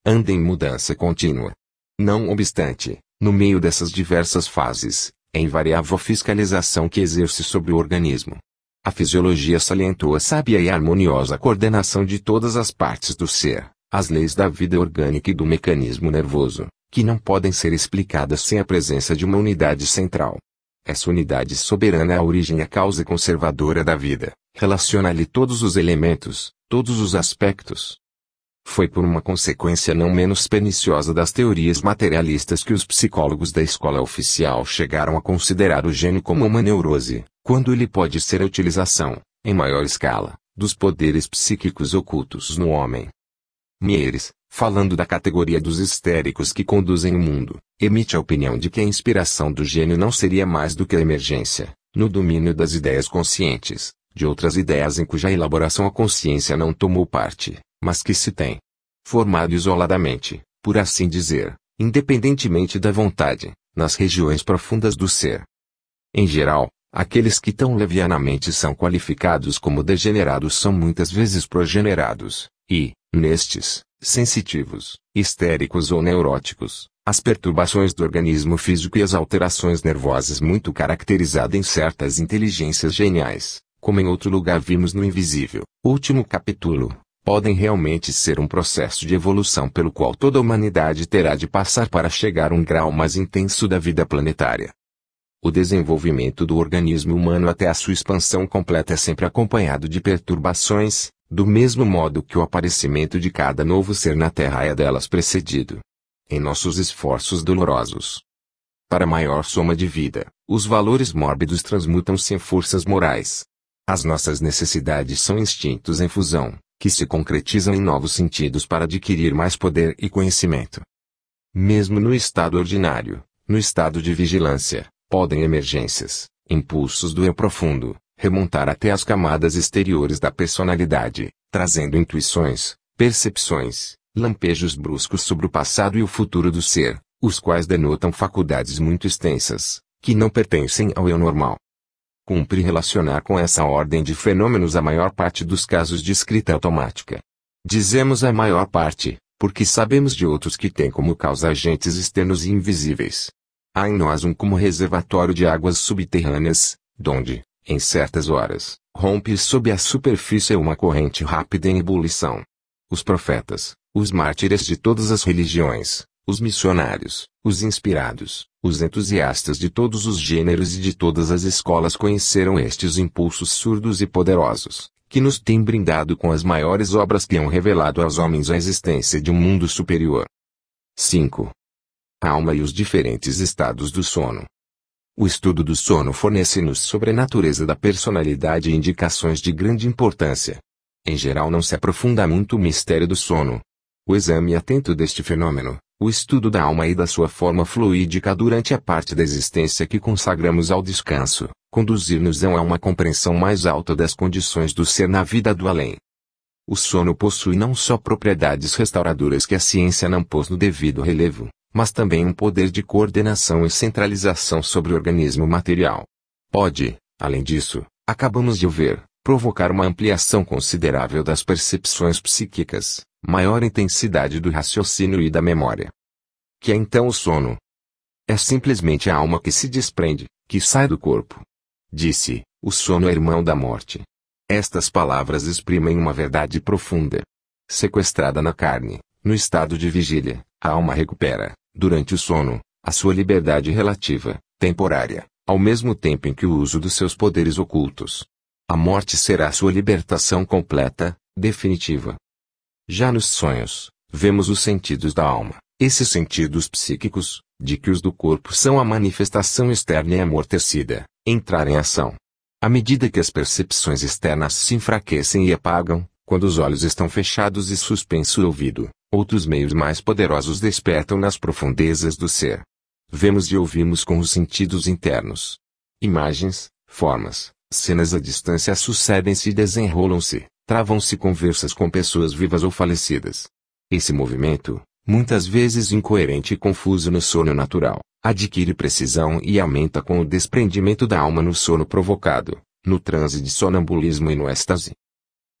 anda em mudança contínua. Não obstante, no meio dessas diversas fases, é invariável a fiscalização que exerce sobre o organismo. A fisiologia salientou a sábia e harmoniosa coordenação de todas as partes do ser, as leis da vida orgânica e do mecanismo nervoso, que não podem ser explicadas sem a presença de uma unidade central. Essa unidade soberana é a origem e a causa conservadora da vida, relaciona-lhe todos os elementos, todos os aspectos. Foi por uma consequência não menos perniciosa das teorias materialistas que os psicólogos da escola oficial chegaram a considerar o gênio como uma neurose, quando ele pode ser a utilização, em maior escala, dos poderes psíquicos ocultos no homem. Mieres, falando da categoria dos histéricos que conduzem o mundo, emite a opinião de que a inspiração do gênio não seria mais do que a emergência, no domínio das ideias conscientes, de outras ideias em cuja elaboração a consciência não tomou parte, mas que se tem formado isoladamente, por assim dizer, independentemente da vontade, nas regiões profundas do ser. Em geral, aqueles que tão levianamente são qualificados como degenerados são muitas vezes progenerados, e, nestes, sensitivos, histéricos ou neuróticos, as perturbações do organismo físico e as alterações nervosas muito caracterizadas em certas inteligências geniais, como em outro lugar vimos no Invisível, último capítulo, podem realmente ser um processo de evolução pelo qual toda a humanidade terá de passar para chegar a um grau mais intenso da vida planetária. O desenvolvimento do organismo humano até a sua expansão completa é sempre acompanhado de perturbações, do mesmo modo que o aparecimento de cada novo ser na Terra é delas precedido. Em nossos esforços dolorosos para maior soma de vida, os valores mórbidos transmutam-se em forças morais. As nossas necessidades são instintos em fusão, que se concretizam em novos sentidos para adquirir mais poder e conhecimento. Mesmo no estado ordinário, no estado de vigilância, podem emergências, impulsos do eu profundo, remontar até as camadas exteriores da personalidade, trazendo intuições, percepções, lampejos bruscos sobre o passado e o futuro do ser, os quais denotam faculdades muito extensas, que não pertencem ao eu normal. Cumpre relacionar com essa ordem de fenômenos a maior parte dos casos de escrita automática. Dizemos a maior parte, porque sabemos de outros que têm como causa agentes externos e invisíveis. Há em nós um como reservatório de águas subterrâneas, donde, em certas horas, rompe sob a superfície uma corrente rápida em ebulição. Os profetas, os mártires de todas as religiões, os missionários, os inspirados, os entusiastas de todos os gêneros e de todas as escolas conheceram estes impulsos surdos e poderosos, que nos têm brindado com as maiores obras que hão revelado aos homens a existência de um mundo superior. 5. A alma e os diferentes estados do sono. O estudo do sono fornece-nos sobre a natureza da personalidade indicações de grande importância. Em geral não se aprofunda muito o mistério do sono. O exame atento deste fenômeno, o estudo da alma e da sua forma fluídica durante a parte da existência que consagramos ao descanso, conduzir-nos a uma compreensão mais alta das condições do ser na vida do além. O sono possui não só propriedades restauradoras que a ciência não pôs no devido relevo, mas também um poder de coordenação e centralização sobre o organismo material. Pode, além disso, acabamos de ver, provocar uma ampliação considerável das percepções psíquicas, maior intensidade do raciocínio e da memória. Que é então o sono? É simplesmente a alma que se desprende, que sai do corpo. Disse, o sono é irmão da morte. Estas palavras exprimem uma verdade profunda. Sequestrada na carne, no estado de vigília, a alma recupera, durante o sono, a sua liberdade relativa, temporária, ao mesmo tempo em que o uso dos seus poderes ocultos. A morte será a sua libertação completa, definitiva. Já nos sonhos, vemos os sentidos da alma, esses sentidos psíquicos, de que os do corpo são a manifestação externa e amortecida, entrar em ação. À medida que as percepções externas se enfraquecem e apagam, quando os olhos estão fechados e suspenso o ouvido, outros meios mais poderosos despertam nas profundezas do ser. Vemos e ouvimos com os sentidos internos. Imagens, formas, cenas à distância sucedem-se e desenrolam-se, travam-se conversas com pessoas vivas ou falecidas. Esse movimento, muitas vezes incoerente e confuso no sono natural, adquire precisão e aumenta com o desprendimento da alma no sono provocado, no transe de sonambulismo e no êxtase.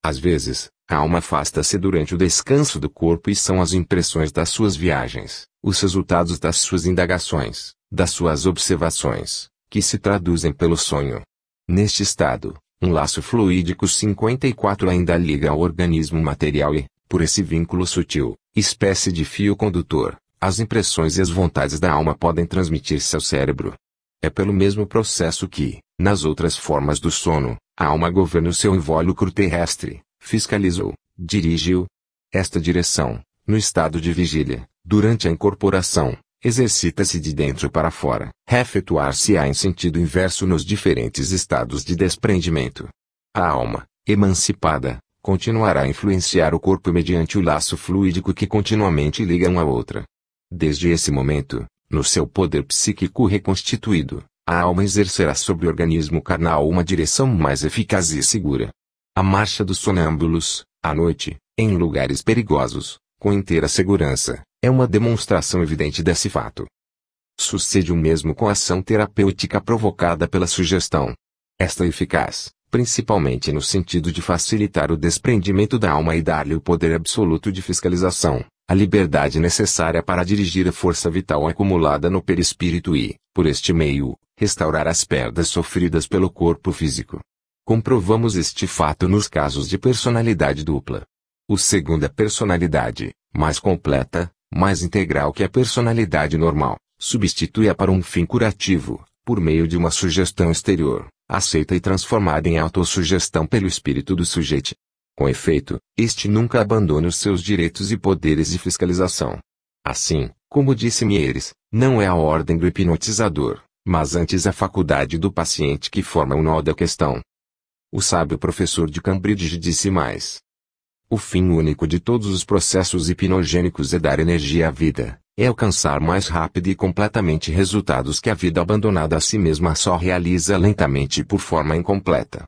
Às vezes, a alma afasta-se durante o descanso do corpo e são as impressões das suas viagens, os resultados das suas indagações, das suas observações, que se traduzem pelo sonho. Neste estado, um laço fluídico 54 ainda liga ao organismo material e, por esse vínculo sutil, espécie de fio condutor, as impressões e as vontades da alma podem transmitir-se ao cérebro. É pelo mesmo processo que, nas outras formas do sono, a alma governa o seu invólucro terrestre, fiscaliza-o, dirige-o. Esta direção, no estado de vigília, durante a incorporação, exercita-se de dentro para fora, efetuar-se-á em sentido inverso nos diferentes estados de desprendimento. A alma, emancipada, continuará a influenciar o corpo mediante o laço fluídico que continuamente liga uma à outra. Desde esse momento, no seu poder psíquico reconstituído, a alma exercerá sobre o organismo carnal uma direção mais eficaz e segura. A marcha dos sonâmbulos, à noite, em lugares perigosos, com inteira segurança, é uma demonstração evidente desse fato. Sucede o mesmo com a ação terapêutica provocada pela sugestão. Esta é eficaz, principalmente no sentido de facilitar o desprendimento da alma e dar-lhe o poder absoluto de fiscalização, a liberdade necessária para dirigir a força vital acumulada no perispírito e, por este meio, restaurar as perdas sofridas pelo corpo físico. Comprovamos este fato nos casos de personalidade dupla. O segundo é personalidade, mais completa, mais integral que a personalidade normal, substitui-a para um fim curativo, por meio de uma sugestão exterior, aceita e transformada em autossugestão pelo espírito do sujeito. Com efeito, este nunca abandona os seus direitos e poderes de fiscalização. Assim, como disse Mieres, não é a ordem do hipnotizador, mas antes a faculdade do paciente que forma o nó da questão. O sábio professor de Cambridge disse mais. O fim único de todos os processos hipnogênicos é dar energia à vida, é alcançar mais rápido e completamente resultados que a vida abandonada a si mesma só realiza lentamente e por forma incompleta.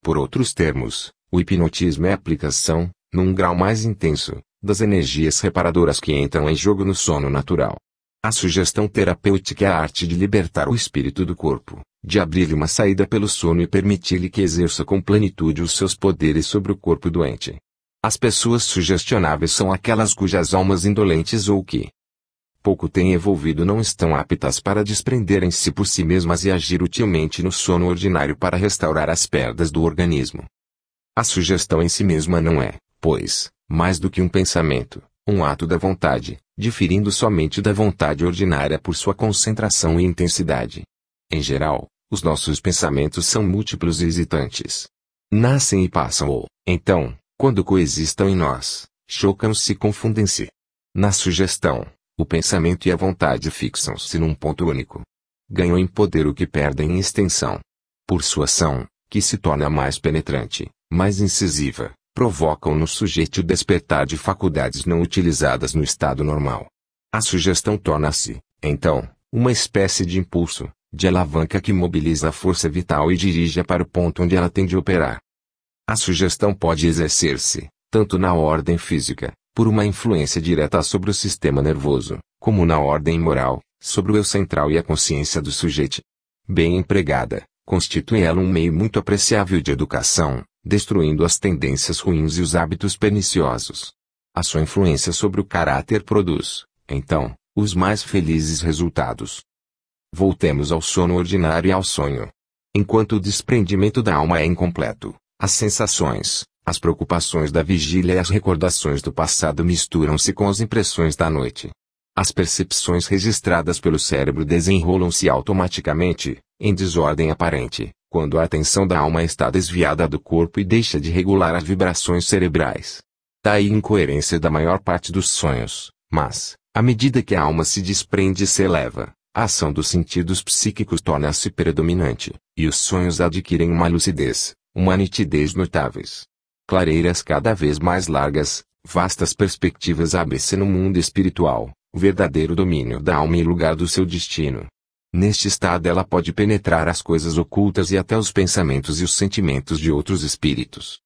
Por outros termos, o hipnotismo é a aplicação, num grau mais intenso, das energias reparadoras que entram em jogo no sono natural. A sugestão terapêutica é a arte de libertar o espírito do corpo, de abrir-lhe uma saída pelo sono e permitir-lhe que exerça com plenitude os seus poderes sobre o corpo doente. As pessoas sugestionáveis são aquelas cujas almas indolentes ou que pouco têm evolvido não estão aptas para desprenderem-se por si mesmas e agir utilmente no sono ordinário para restaurar as perdas do organismo. A sugestão em si mesma não é, pois, mais do que um pensamento, um ato da vontade, diferindo somente da vontade ordinária por sua concentração e intensidade. Em geral, os nossos pensamentos são múltiplos e hesitantes. Nascem e passam ou, então, quando coexistam em nós, chocam-se e confundem-se. Na sugestão, o pensamento e a vontade fixam-se num ponto único. Ganham em poder o que perdem em extensão. Por sua ação, que se torna mais penetrante, mais incisiva, provocam no sujeito o despertar de faculdades não utilizadas no estado normal. A sugestão torna-se, então, uma espécie de impulso, de alavanca que mobiliza a força vital e dirige-a para o ponto onde ela tem de operar. A sugestão pode exercer-se, tanto na ordem física, por uma influência direta sobre o sistema nervoso, como na ordem moral, sobre o eu central e a consciência do sujeito. Bem empregada, constitui ela um meio muito apreciável de educação, destruindo as tendências ruins e os hábitos perniciosos. A sua influência sobre o caráter produz, então, os mais felizes resultados. Voltemos ao sono ordinário e ao sonho. Enquanto o desprendimento da alma é incompleto, as sensações, as preocupações da vigília e as recordações do passado misturam-se com as impressões da noite. As percepções registradas pelo cérebro desenrolam-se automaticamente, em desordem aparente, quando a atenção da alma está desviada do corpo e deixa de regular as vibrações cerebrais. Daí a incoerência da maior parte dos sonhos, mas, à medida que a alma se desprende e se eleva, a ação dos sentidos psíquicos torna-se predominante, e os sonhos adquirem uma lucidez, uma nitidez notáveis. Clareiras cada vez mais largas, vastas perspectivas abrem-se no mundo espiritual, o verdadeiro domínio da alma e lugar do seu destino. Neste estado ela pode penetrar as coisas ocultas e até os pensamentos e os sentimentos de outros espíritos.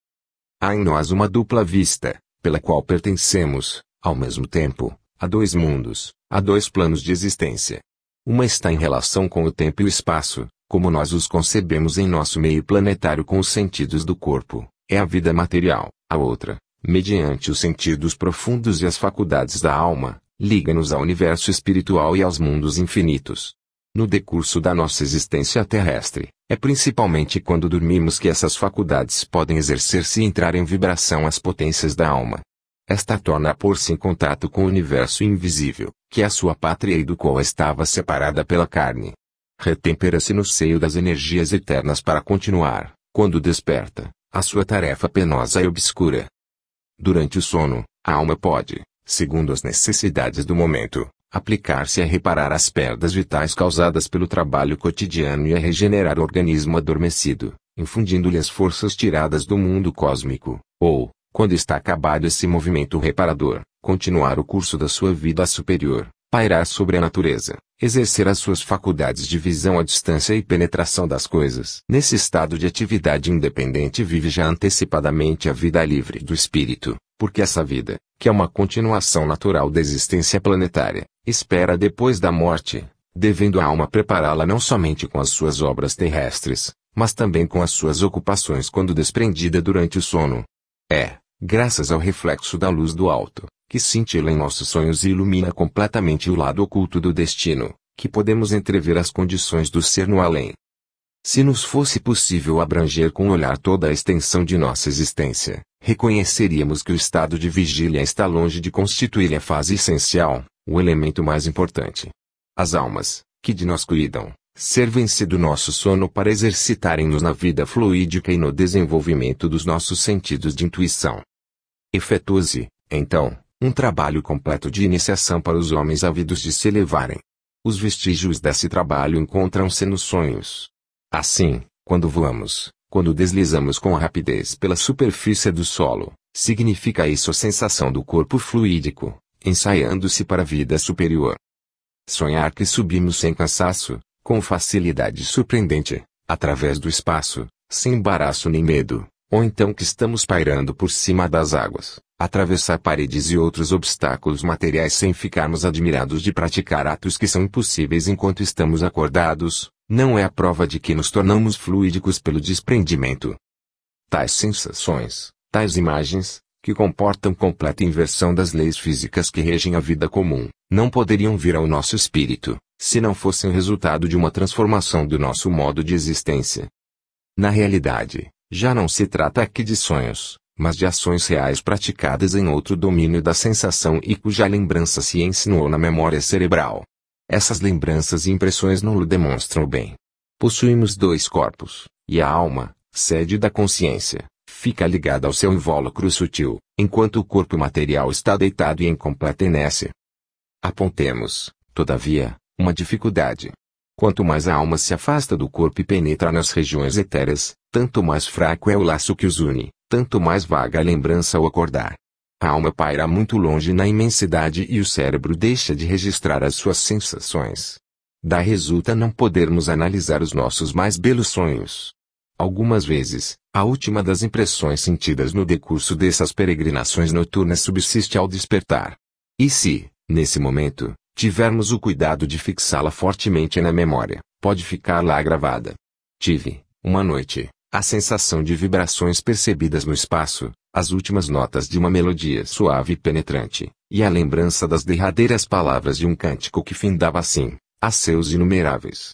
Há em nós uma dupla vista, pela qual pertencemos, ao mesmo tempo, a dois mundos, a dois planos de existência. Uma está em relação com o tempo e o espaço, como nós os concebemos em nosso meio planetário com os sentidos do corpo, é a vida material, a outra, mediante os sentidos profundos e as faculdades da alma, liga-nos ao universo espiritual e aos mundos infinitos. No decurso da nossa existência terrestre, é principalmente quando dormimos que essas faculdades podem exercer-se e entrar em vibração às potências da alma. Esta torna a pôr-se em contato com o universo invisível, que é a sua pátria e do qual estava separada pela carne. Retempera-se no seio das energias eternas para continuar, quando desperta, a sua tarefa penosa e obscura. Durante o sono, a alma pode, segundo as necessidades do momento, aplicar-se a reparar as perdas vitais causadas pelo trabalho cotidiano e a regenerar o organismo adormecido, infundindo-lhe as forças tiradas do mundo cósmico, ou, quando está acabado esse movimento reparador, continuar o curso da sua vida superior, pairar sobre a natureza, exercer as suas faculdades de visão à distância e penetração das coisas. Nesse estado de atividade independente vive já antecipadamente a vida livre do espírito, porque essa vida, que é uma continuação natural da existência planetária, espera depois da morte, devendo a alma prepará-la não somente com as suas obras terrestres, mas também com as suas ocupações quando desprendida durante o sono. É, graças ao reflexo da luz do alto, que cintila em nossos sonhos e ilumina completamente o lado oculto do destino, que podemos entrever as condições do ser no além. Se nos fosse possível abranger com o olhar toda a extensão de nossa existência, reconheceríamos que o estado de vigília está longe de constituir a fase essencial, o elemento mais importante. As almas, que de nós cuidam, servem-se do nosso sono para exercitarem-nos na vida fluídica e no desenvolvimento dos nossos sentidos de intuição. Efetua-se, então, um trabalho completo de iniciação para os homens ávidos de se elevarem. Os vestígios desse trabalho encontram-se nos sonhos. Assim, quando voamos, quando deslizamos com rapidez pela superfície do solo, significa isso a sensação do corpo fluídico, ensaiando-se para a vida superior. Sonhar que subimos sem cansaço, com facilidade surpreendente, através do espaço, sem embaraço nem medo, ou então que estamos pairando por cima das águas, atravessar paredes e outros obstáculos materiais sem ficarmos admirados de praticar atos que são impossíveis enquanto estamos acordados, não é a prova de que nos tornamos fluídicos pelo desprendimento. Tais sensações, tais imagens, que comportam completa inversão das leis físicas que regem a vida comum, não poderiam vir ao nosso espírito, se não fossem o resultado de uma transformação do nosso modo de existência. Na realidade, já não se trata aqui de sonhos, mas de ações reais praticadas em outro domínio da sensação e cuja lembrança se ensinou na memória cerebral. Essas lembranças e impressões não o demonstram bem. Possuímos dois corpos, e a alma, sede da consciência, fica ligada ao seu invólucro sutil, enquanto o corpo material está deitado e em completa inércia. Apontemos, todavia, uma dificuldade. Quanto mais a alma se afasta do corpo e penetra nas regiões etéreas, tanto mais fraco é o laço que os une, tanto mais vaga a lembrança ao acordar. A alma paira muito longe na imensidade e o cérebro deixa de registrar as suas sensações. Daí resulta não podermos analisar os nossos mais belos sonhos. Algumas vezes, a última das impressões sentidas no decurso dessas peregrinações noturnas subsiste ao despertar. E se, nesse momento, tivermos o cuidado de fixá-la fortemente na memória, pode ficar lá gravada. Tive, uma noite, a sensação de vibrações percebidas no espaço, as últimas notas de uma melodia suave e penetrante, e a lembrança das derradeiras palavras de um cântico que findava assim, a seus inumeráveis.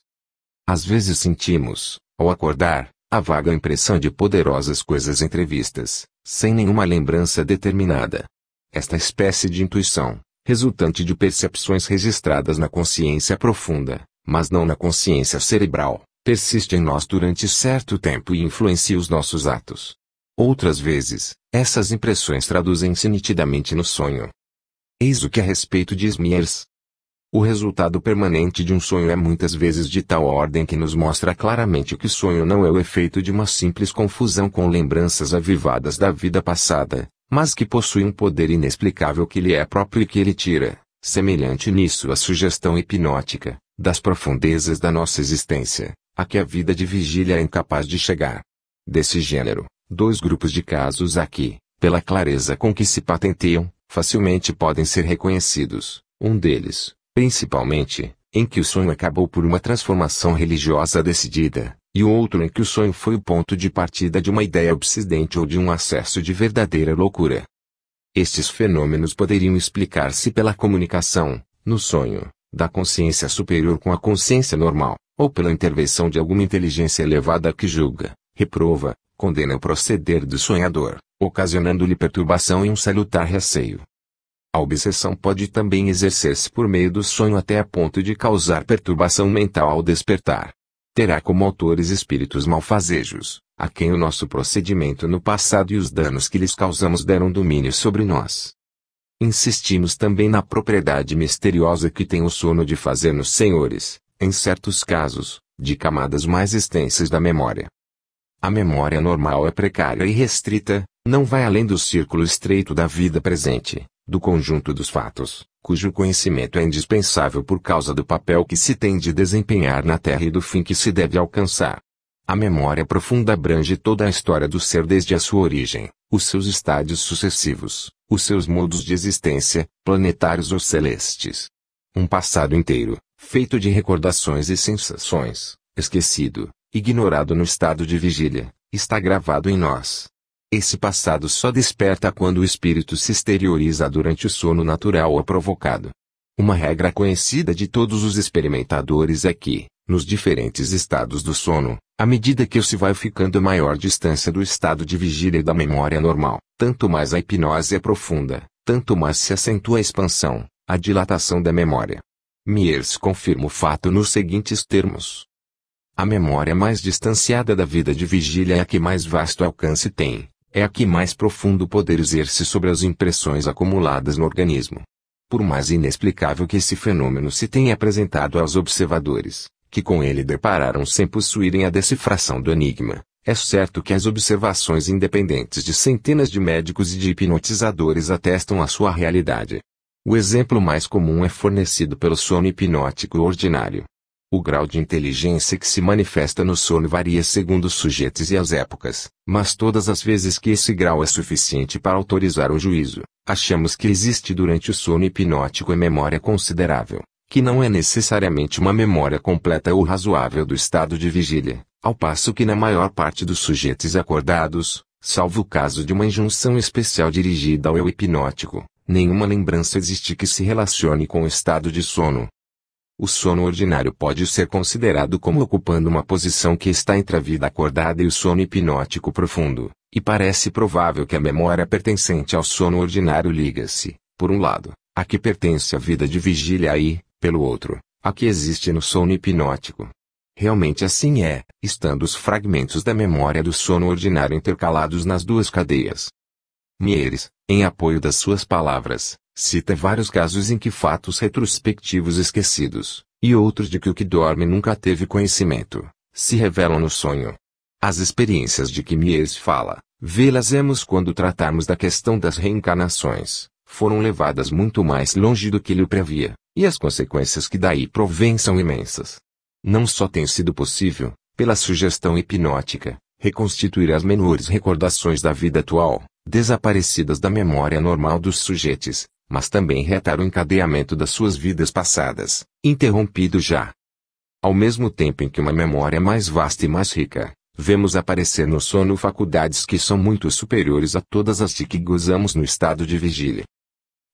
Às vezes sentimos, ao acordar, a vaga impressão de poderosas coisas entrevistas, sem nenhuma lembrança determinada. Esta espécie de intuição, resultante de percepções registradas na consciência profunda, mas não na consciência cerebral, persiste em nós durante certo tempo e influencia os nossos atos. Outras vezes, essas impressões traduzem-se nitidamente no sonho. Eis o que a respeito diz Myers. O resultado permanente de um sonho é muitas vezes de tal ordem que nos mostra claramente que o sonho não é o efeito de uma simples confusão com lembranças avivadas da vida passada, mas que possui um poder inexplicável que lhe é próprio e que ele tira, semelhante nisso à sugestão hipnótica, das profundezas da nossa existência, a que a vida de vigília é incapaz de chegar. Desse gênero, dois grupos de casos aqui, pela clareza com que se patenteiam, facilmente podem ser reconhecidos. Um deles, principalmente, em que o sonho acabou por uma transformação religiosa decidida, e outro em que o sonho foi o ponto de partida de uma ideia obsidente ou de um acesso de verdadeira loucura. Estes fenômenos poderiam explicar-se pela comunicação, no sonho, da consciência superior com a consciência normal, ou pela intervenção de alguma inteligência elevada que julga, reprova, condena o proceder do sonhador, ocasionando-lhe perturbação e um salutar receio. A obsessão pode também exercer-se por meio do sonho até a ponto de causar perturbação mental ao despertar. Terá como autores espíritos malfazejos, a quem o nosso procedimento no passado e os danos que lhes causamos deram domínio sobre nós. Insistimos também na propriedade misteriosa que tem o sono de fazer-nos senhores, em certos casos, de camadas mais extensas da memória. A memória normal é precária e restrita, não vai além do círculo estreito da vida presente, do conjunto dos fatos, cujo conhecimento é indispensável por causa do papel que se tem de desempenhar na Terra e do fim que se deve alcançar. A memória profunda abrange toda a história do ser desde a sua origem, os seus estádios sucessivos, os seus modos de existência, planetários ou celestes. Um passado inteiro, feito de recordações e sensações, esquecido, ignorado no estado de vigília, está gravado em nós. Esse passado só desperta quando o espírito se exterioriza durante o sono natural ou provocado. Uma regra conhecida de todos os experimentadores é que, nos diferentes estados do sono, à medida que se vai ficando maior distância do estado de vigília e da memória normal, tanto mais a hipnose é profunda, tanto mais se acentua a expansão, a dilatação da memória. Miers confirma o fato nos seguintes termos. A memória mais distanciada da vida de vigília é a que mais vasto alcance tem, é a que mais profundo poder exerce sobre as impressões acumuladas no organismo. Por mais inexplicável que esse fenômeno se tenha apresentado aos observadores, que com ele depararam sem possuírem a decifração do enigma, é certo que as observações independentes de centenas de médicos e de hipnotizadores atestam a sua realidade. O exemplo mais comum é fornecido pelo sono hipnótico ordinário. O grau de inteligência que se manifesta no sono varia segundo os sujeitos e as épocas, mas todas as vezes que esse grau é suficiente para autorizar o juízo, achamos que existe durante o sono hipnótico memória considerável, que não é necessariamente uma memória completa ou razoável do estado de vigília, ao passo que na maior parte dos sujeitos acordados, salvo o caso de uma injunção especial dirigida ao eu hipnótico, nenhuma lembrança existe que se relacione com o estado de sono. O sono ordinário pode ser considerado como ocupando uma posição que está entre a vida acordada e o sono hipnótico profundo, e parece provável que a memória pertencente ao sono ordinário liga-se, por um lado, a que pertence à vida de vigília e, pelo outro, a que existe no sono hipnótico. Realmente assim é, estando os fragmentos da memória do sono ordinário intercalados nas duas cadeias. Mieres, em apoio das suas palavras, cita vários casos em que fatos retrospectivos esquecidos, e outros de que o que dorme nunca teve conhecimento, se revelam no sonho. As experiências de que Mieres fala, vê-las-emos quando tratarmos da questão das reencarnações, foram levadas muito mais longe do que ele previa, e as consequências que daí provêm são imensas. Não só tem sido possível, pela sugestão hipnótica, reconstituir as menores recordações da vida atual, desaparecidas da memória normal dos sujeitos, mas também retar o encadeamento das suas vidas passadas, interrompido já. Ao mesmo tempo em que uma memória mais vasta e mais rica, vemos aparecer no sono faculdades que são muito superiores a todas as de que gozamos no estado de vigília.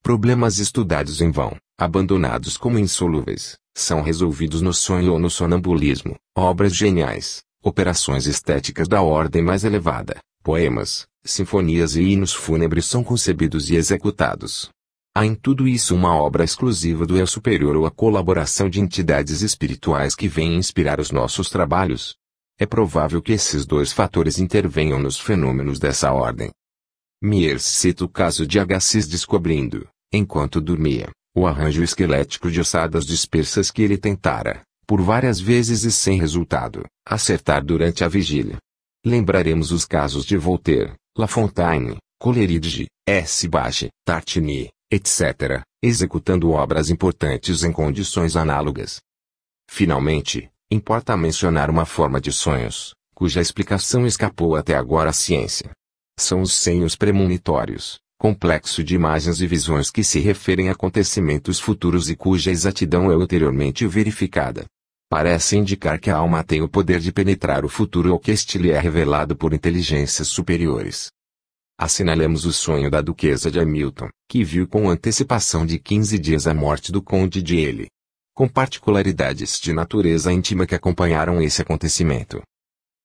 Problemas estudados em vão, abandonados como insolúveis, são resolvidos no sonho ou no sonambulismo, obras geniais, operações estéticas da ordem mais elevada, poemas, sinfonias e hinos fúnebres são concebidos e executados. Há em tudo isso uma obra exclusiva do eu superior ou a colaboração de entidades espirituais que vêm inspirar os nossos trabalhos. É provável que esses dois fatores intervenham nos fenômenos dessa ordem. Miers cita o caso de Agassiz descobrindo, enquanto dormia, o arranjo esquelético de ossadas dispersas que ele tentara, por várias vezes e sem resultado, acertar durante a vigília. Lembraremos os casos de Voltaire, La Fontaine, Coleridge, S. Bache, Tartini, etc., executando obras importantes em condições análogas. Finalmente, importa mencionar uma forma de sonhos, cuja explicação escapou até agora à ciência. São os sonhos premonitórios, complexo de imagens e visões que se referem a acontecimentos futuros e cuja exatidão é ulteriormente verificada. Parece indicar que a alma tem o poder de penetrar o futuro ou que este lhe é revelado por inteligências superiores. Assinalamos o sonho da duquesa de Hamilton, que viu com antecipação de 15 dias a morte do conde de Ely, com particularidades de natureza íntima que acompanharam esse acontecimento.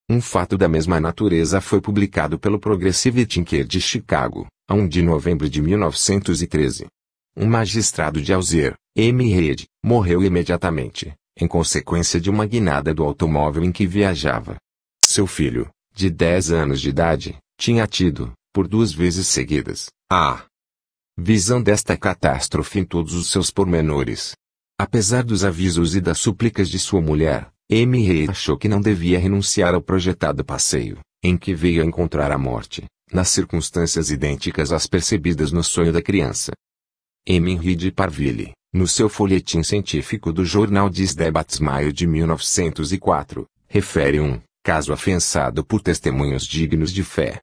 Um fato da mesma natureza foi publicado pelo Progressive Thinker de Chicago, a 1 de novembro de 1913. Um magistrado de Alzer, M. Reid, morreu imediatamente, em consequência de uma guinada do automóvel em que viajava. Seu filho, de 10 anos de idade, tinha tido, por 2 vezes seguidas, a visão desta catástrofe em todos os seus pormenores. Apesar dos avisos e das súplicas de sua mulher, M. Reid achou que não devia renunciar ao projetado passeio, em que veio a encontrar a morte, nas circunstâncias idênticas às percebidas no sonho da criança. M. Reid Parville, no seu folhetim científico do jornal Diz Debates maio de 1904, refere um caso afiançado por testemunhos dignos de fé.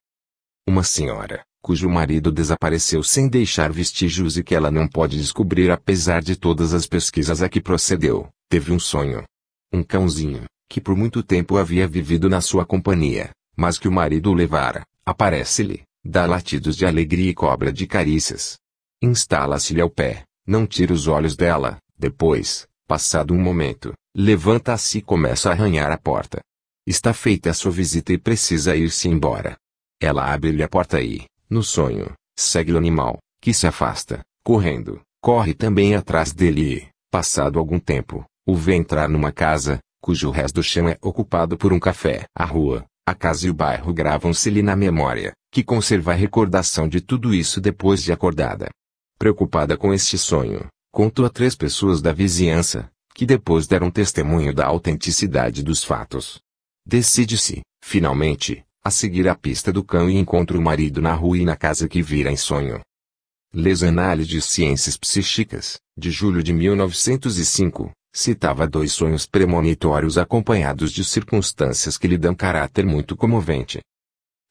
Uma senhora, cujo marido desapareceu sem deixar vestígios e que ela não pode descobrir apesar de todas as pesquisas a que procedeu, teve um sonho. Um cãozinho, que por muito tempo havia vivido na sua companhia, mas que o marido o levara, aparece-lhe, dá latidos de alegria e cobra de carícias. Instala-se-lhe ao pé, não tira os olhos dela, depois, passado um momento, levanta-se e começa a arranhar a porta. Está feita a sua visita e precisa ir-se embora. Ela abre-lhe a porta e, no sonho, segue o animal, que se afasta, correndo, corre também atrás dele e, passado algum tempo, o vê entrar numa casa, cujo resto do chão é ocupado por um café. A rua, a casa e o bairro gravam-se-lhe na memória, que conserva a recordação de tudo isso depois de acordada. Preocupada com este sonho, contou a 3 pessoas da vizinhança, que depois deram testemunho da autenticidade dos fatos. Decide-se, finalmente, a seguir a pista do cão e encontra o marido na rua e na casa que vira em sonho. Les Annales de Ciências Psíquicas, de julho de 1905, citava 2 sonhos premonitórios acompanhados de circunstâncias que lhe dão caráter muito comovente.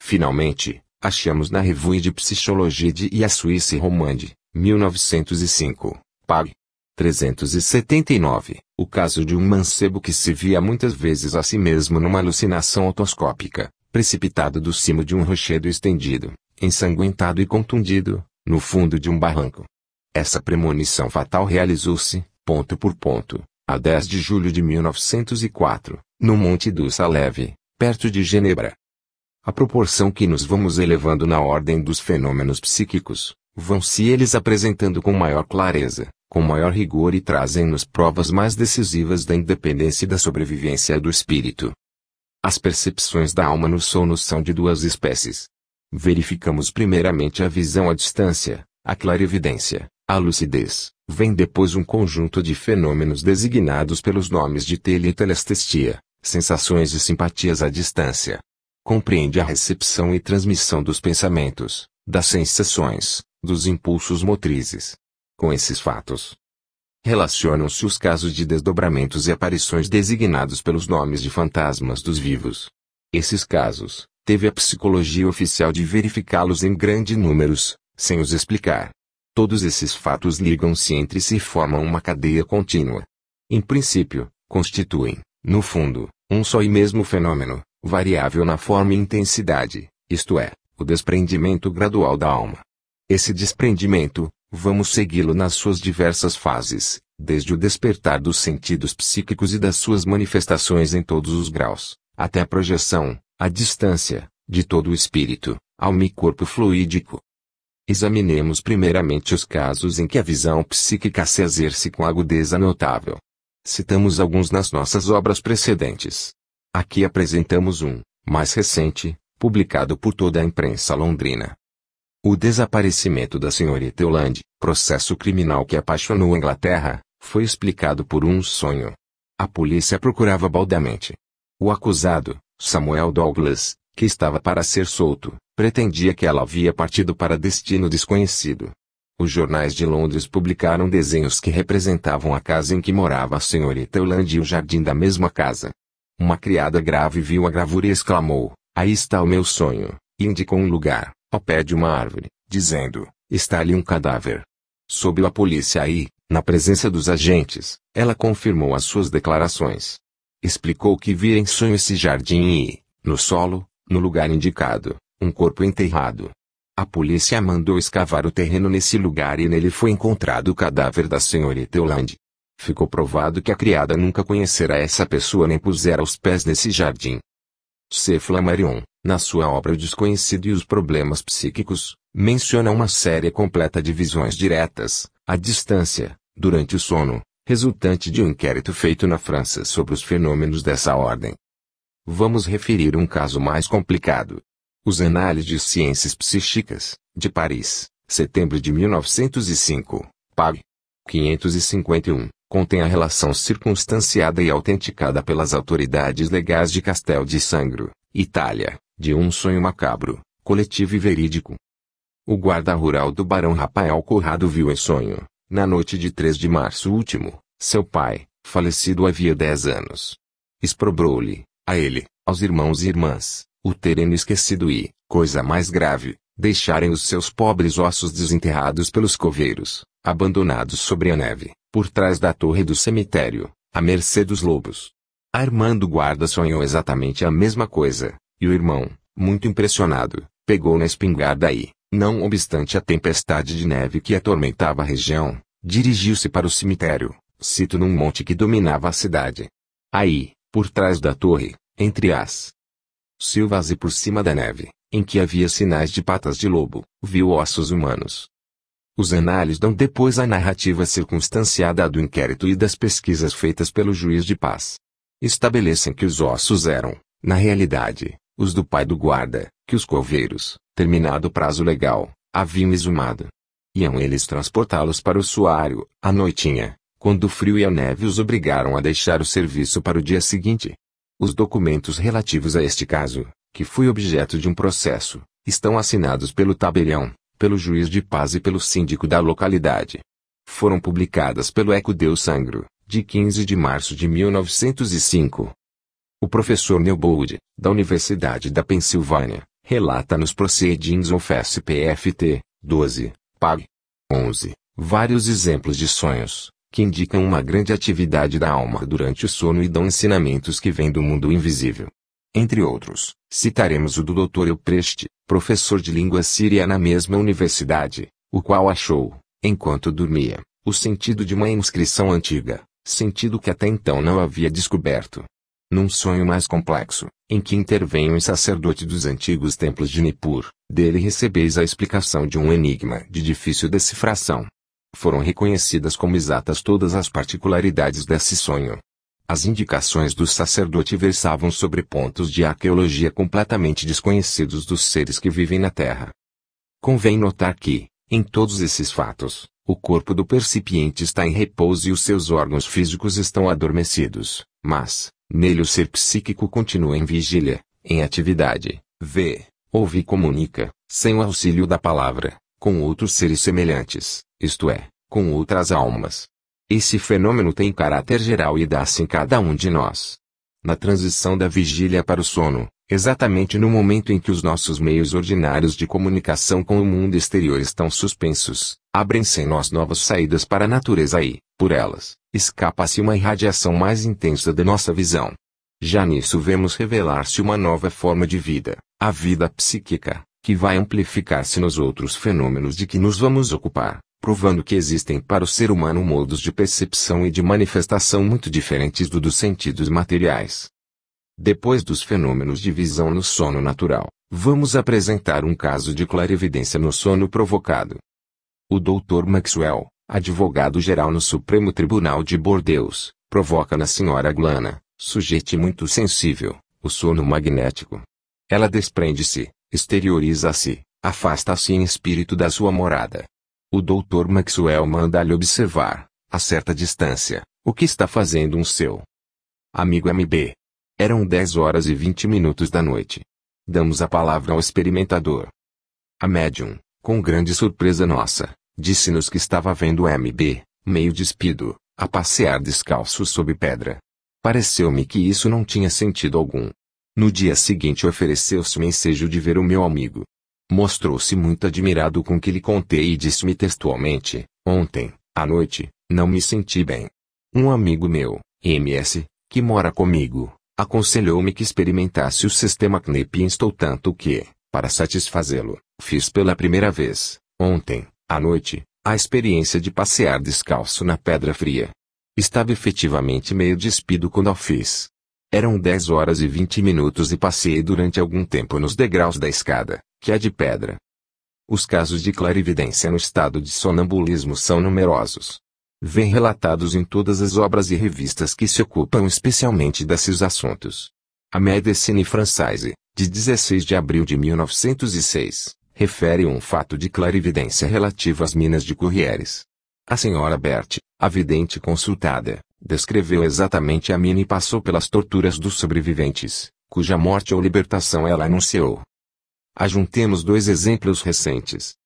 Finalmente, achamos na Revue de Psychologie de la Suisse Romande, 1905, pág. 379, o caso de um mancebo que se via muitas vezes a si mesmo numa alucinação otoscópica, precipitado do cimo de um rochedo estendido, ensanguentado e contundido, no fundo de um barranco. Essa premonição fatal realizou-se, ponto por ponto, a 10 de julho de 1904, no Monte do Salève, perto de Genebra. À proporção que nos vamos elevando na ordem dos fenômenos psíquicos, vão-se eles apresentando com maior clareza, com maior rigor e trazem-nos provas mais decisivas da independência e da sobrevivência do espírito. As percepções da alma no sono são de 2 espécies. Verificamos primeiramente a visão à distância, a clarividência, a lucidez. Vem depois um conjunto de fenômenos designados pelos nomes de tele e telestestia, sensações e simpatias à distância. Compreende a recepção e transmissão dos pensamentos, das sensações, dos impulsos motrizes. Com esses fatos, relacionam-se os casos de desdobramentos e aparições designados pelos nomes de fantasmas dos vivos. Esses casos, teve a psicologia oficial de verificá-los em grandes números, sem os explicar. Todos esses fatos ligam-se entre si e formam uma cadeia contínua. Em princípio, constituem, no fundo, um só e mesmo fenômeno, variável na forma e intensidade, isto é, o desprendimento gradual da alma. Esse desprendimento, vamos segui-lo nas suas diversas fases, desde o despertar dos sentidos psíquicos e das suas manifestações em todos os graus, até a projeção, à distância, de todo o espírito, alma e corpo fluídico. Examinemos primeiramente os casos em que a visão psíquica se exerce com agudeza notável. Citamos alguns nas nossas obras precedentes. Aqui apresentamos um, mais recente, publicado por toda a imprensa londrina. O desaparecimento da senhorita Eulalie, processo criminal que apaixonou a Inglaterra, foi explicado por um sonho. A polícia procurava baldamente. O acusado, Samuel Douglas, que estava para ser solto, pretendia que ela havia partido para destino desconhecido. Os jornais de Londres publicaram desenhos que representavam a casa em que morava a senhorita Eulalie e o jardim da mesma casa. Uma criada grave viu a gravura e exclamou: "Aí está o meu sonho", e indicou um lugar, ao pé de uma árvore, dizendo: "Está ali um cadáver." Soube a polícia aí, Na presença dos agentes, ela confirmou as suas declarações. Explicou que vira em sonho esse jardim e, no solo, no lugar indicado, um corpo enterrado. A polícia mandou escavar o terreno nesse lugar e nele foi encontrado o cadáver da senhorita Eulalie. Ficou provado que a criada nunca conhecera essa pessoa nem pusera os pés nesse jardim. C. Flammarion, na sua obra O Desconhecido e os Problemas Psíquicos, menciona uma série completa de visões diretas, à distância, durante o sono, resultante de um inquérito feito na França sobre os fenômenos dessa ordem. Vamos referir um caso mais complicado. Os Análises de Ciências Psíquicas, de Paris, setembro de 1905, pág. 551, contém a relação circunstanciada e autenticada pelas autoridades legais de Castel di Sangro, Itália, de um sonho macabro, coletivo e verídico. O guarda rural do barão Rafael Corrado viu em sonho, na noite de 3 de março último, seu pai, falecido havia 10 anos. Exprobrou-lhe, a ele, aos irmãos e irmãs, o terem esquecido e, coisa mais grave, deixarem os seus pobres ossos desenterrados pelos coveiros, abandonados sobre a neve, por trás da torre do cemitério, à mercê dos lobos. A irmã do guarda sonhou exatamente a mesma coisa, e o irmão, muito impressionado, pegou na espingarda e, não obstante a tempestade de neve que atormentava a região, dirigiu-se para o cemitério, sito num monte que dominava a cidade. Aí, por trás da torre, entre as silvas e por cima da neve, em que havia sinais de patas de lobo, viu ossos humanos. Os análises dão depois a narrativa circunstanciada do inquérito e das pesquisas feitas pelo juiz de paz. Estabelecem que os ossos eram, na realidade, os do pai do guarda, que os coveiros, terminado o prazo legal, haviam exumado. Iam eles transportá-los para o suário, à noitinha, quando o frio e a neve os obrigaram a deixar o serviço para o dia seguinte. Os documentos relativos a este caso, que foi objeto de um processo, estão assinados pelo tabelião, pelo juiz de paz e pelo síndico da localidade. Foram publicadas pelo Eco del Sangro, de 15 de março de 1905. O professor Newbold, da Universidade da Pensilvânia, relata nos Proceedings of SPFT, 12, pág. 11, vários exemplos de sonhos, que indicam uma grande atividade da alma durante o sono e dão ensinamentos que vêm do mundo invisível. Entre outros, citaremos o do Dr. Eupreste, professor de língua síria na mesma universidade, o qual achou, enquanto dormia, o sentido de uma inscrição antiga, sentido que até então não havia descoberto. Num sonho mais complexo, em que intervém um sacerdote dos antigos templos de Nippur, dele recebeis a explicação de um enigma de difícil decifração. Foram reconhecidas como exatas todas as particularidades desse sonho. As indicações do sacerdote versavam sobre pontos de arqueologia completamente desconhecidos dos seres que vivem na Terra. Convém notar que, em todos esses fatos, o corpo do percipiente está em repouso e os seus órgãos físicos estão adormecidos, mas, nele o ser psíquico continua em vigília, em atividade, vê, ouve e comunica, sem o auxílio da palavra, com outros seres semelhantes, isto é, com outras almas. Esse fenômeno tem caráter geral e dá-se em cada um de nós. Na transição da vigília para o sono, exatamente no momento em que os nossos meios ordinários de comunicação com o mundo exterior estão suspensos, abrem-se em nós novas saídas para a natureza e, por elas, escapa-se uma irradiação mais intensa da nossa visão. Já nisso vemos revelar-se uma nova forma de vida, a vida psíquica, que vai amplificar-se nos outros fenômenos de que nos vamos ocupar, provando que existem para o ser humano modos de percepção e de manifestação muito diferentes dos sentidos materiais. Depois dos fenômenos de visão no sono natural, vamos apresentar um caso de clarividência no sono provocado. O Dr. Maxwell, advogado-geral no Supremo Tribunal de Bordeaux, provoca na senhora Glana, sujeito muito sensível, o sono magnético. Ela desprende-se, exterioriza-se, afasta-se em espírito da sua morada. O Dr. Maxwell manda-lhe observar, a certa distância, o que está fazendo um seu amigo MB. Eram 10h20 da noite. Damos a palavra ao experimentador. A médium, com grande surpresa nossa, disse-nos que estava vendo MB, meio despido, a passear descalço sob pedra. Pareceu-me que isso não tinha sentido algum. No dia seguinte ofereceu-se o ensejo de ver o meu amigo. Mostrou-se muito admirado com o que lhe contei e disse-me textualmente: ontem, À noite, não me senti bem. Um amigo meu, MS, que mora comigo, aconselhou-me que experimentasse o sistema Knep e instou tanto que, para satisfazê-lo, fiz pela primeira vez, ontem, à noite, a experiência de passear descalço na pedra fria. Estava efetivamente meio despido quando o fiz. Eram 10 horas e 20 minutos e passei durante algum tempo nos degraus da escada, que é de pedra. Os casos de clarividência no estado de sonambulismo são numerosos. Vêm relatados em todas as obras e revistas que se ocupam especialmente desses assuntos. A Médecine Française, de 16 de abril de 1906, refere um fato de clarividência relativo às minas de Corrieres. A senhora Berthe, a vidente consultada, descreveu exatamente a mina e passou pelas torturas dos sobreviventes, cuja morte ou libertação ela anunciou. Ajuntemos dois exemplos recentes.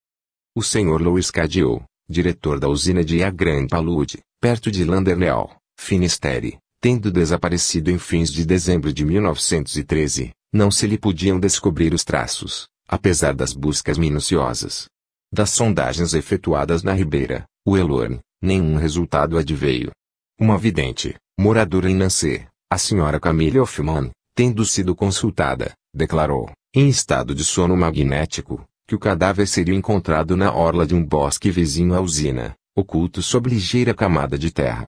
O Sr. Louis Cadieux, diretor da usina de Grand Palude, perto de Landerneau, Finisterre, tendo desaparecido em fins de dezembro de 1913, não se lhe podiam descobrir os traços, apesar das buscas minuciosas. Das sondagens efetuadas na Ribeira, o Elorne, nenhum resultado adveio. Uma vidente, moradora em Nancy, a senhora Camille Hoffmann, tendo sido consultada, declarou, em estado de sono magnético, que o cadáver seria encontrado na orla de um bosque vizinho à usina, oculto sob ligeira camada de terra.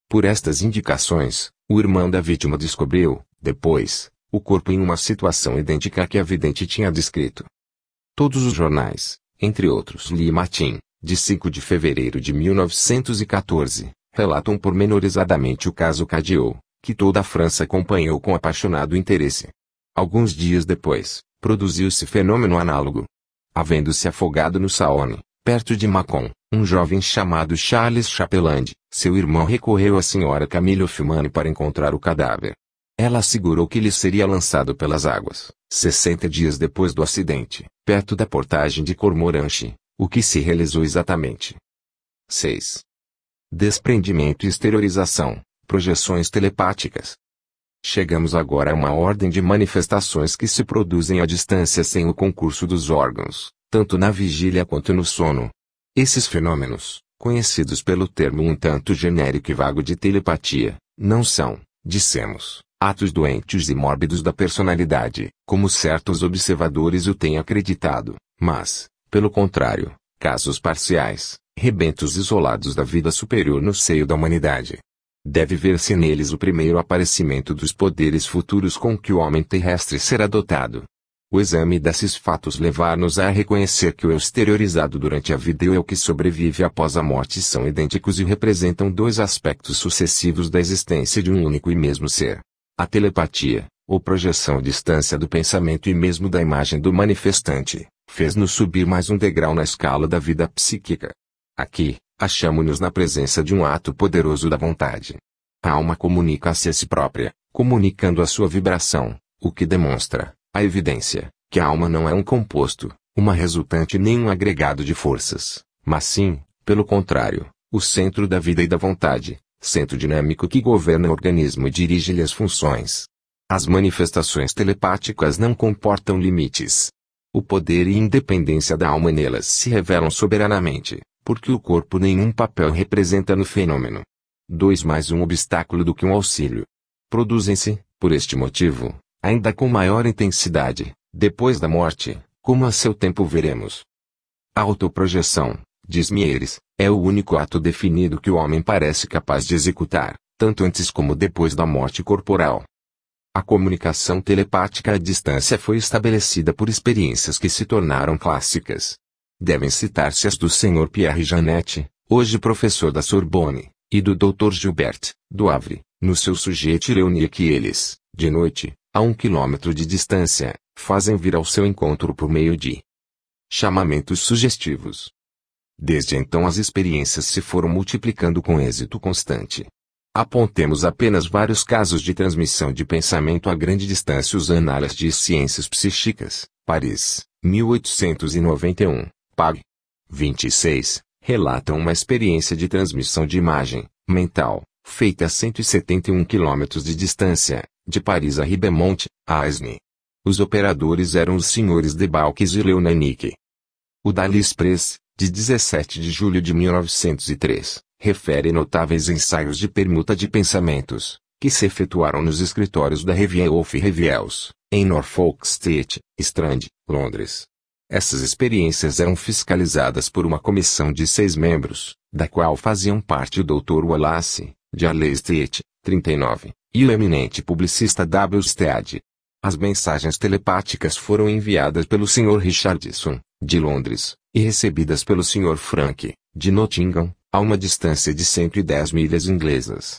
Por estas indicações, o irmão da vítima descobriu, depois, o corpo em uma situação idêntica à que a vidente tinha descrito. Todos os jornais, entre outros Le Matin, de 5 de fevereiro de 1914, relatam pormenorizadamente o caso Cadieux, que toda a França acompanhou com apaixonado interesse. Alguns dias depois, produziu-se fenômeno análogo. Havendo-se afogado no Saône, perto de Mâcon, um jovem chamado Charles Chapeland, seu irmão recorreu à senhora Camille Hoffmann para encontrar o cadáver. Ela assegurou que lhe seria lançado pelas águas, 60 dias depois do acidente, perto da portagem de Cormoranche, o que se realizou exatamente. 6. Desprendimento e exteriorização, projeções telepáticas. Chegamos agora a uma ordem de manifestações que se produzem à distância sem o concurso dos órgãos, tanto na vigília quanto no sono. Esses fenômenos, conhecidos pelo termo um tanto genérico e vago de telepatia, não são, dissemos, atos doentes e mórbidos da personalidade, como certos observadores o têm acreditado, mas, pelo contrário, casos parciais, rebentos isolados da vida superior no seio da humanidade. Deve ver-se neles o primeiro aparecimento dos poderes futuros com que o homem terrestre será dotado. O exame desses fatos levar-nos a reconhecer que o eu exteriorizado durante a vida e o eu que sobrevive após a morte são idênticos e representam dois aspectos sucessivos da existência de um único e mesmo ser. A telepatia, ou projeção à distância do pensamento e mesmo da imagem do manifestante, fez-nos subir mais um degrau na escala da vida psíquica. Aqui, achamo-nos na presença de um ato poderoso da vontade. A alma comunica-se a si própria, comunicando a sua vibração, o que demonstra, a evidência, que a alma não é um composto, uma resultante nem um agregado de forças, mas sim, pelo contrário, o centro da vida e da vontade, centro dinâmico que governa o organismo e dirige-lhe as funções. As manifestações telepáticas não comportam limites. O poder e independência da alma nelas se revelam soberanamente, porque o corpo nenhum papel representa no fenômeno. 2 mais um obstáculo do que um auxílio. Produzem-se, por este motivo, ainda com maior intensidade, depois da morte, como a seu tempo veremos. A autoprojeção, diz Mieres, é o único ato definido que o homem parece capaz de executar, tanto antes como depois da morte corporal. A comunicação telepática à distância foi estabelecida por experiências que se tornaram clássicas. Devem citar-se as do Sr. Pierre Janet, hoje professor da Sorbonne, e do Dr. Gilbert, do Havre, no seu sujeito Ironia que eles, de noite, a 1 quilômetro de distância, fazem vir ao seu encontro por meio de chamamentos sugestivos. Desde então as experiências se foram multiplicando com êxito constante. Apontemos apenas vários casos de transmissão de pensamento a grande distância. Os Análises de Ciências Psíquicas, Paris, 1891, pág. 26, relatam uma experiência de transmissão de imagem, mental, feita a 171 km de distância, de Paris a Ribemont, Aisne. Os operadores eram os senhores de Balques e Leonanique. O Dali Express, de 17 de julho de 1903, refere notáveis ensaios de permuta de pensamentos, que se efetuaram nos escritórios da Revue of Reviews, em Norfolk Street, Strand, Londres. Essas experiências eram fiscalizadas por uma comissão de 6 membros, da qual faziam parte o Dr. Wallace, de Harley Street, 39, e o eminente publicista W. Stead. As mensagens telepáticas foram enviadas pelo Sr. Richardson, de Londres, e recebidas pelo Sr. Frank, de Nottingham, a uma distância de 110 milhas inglesas.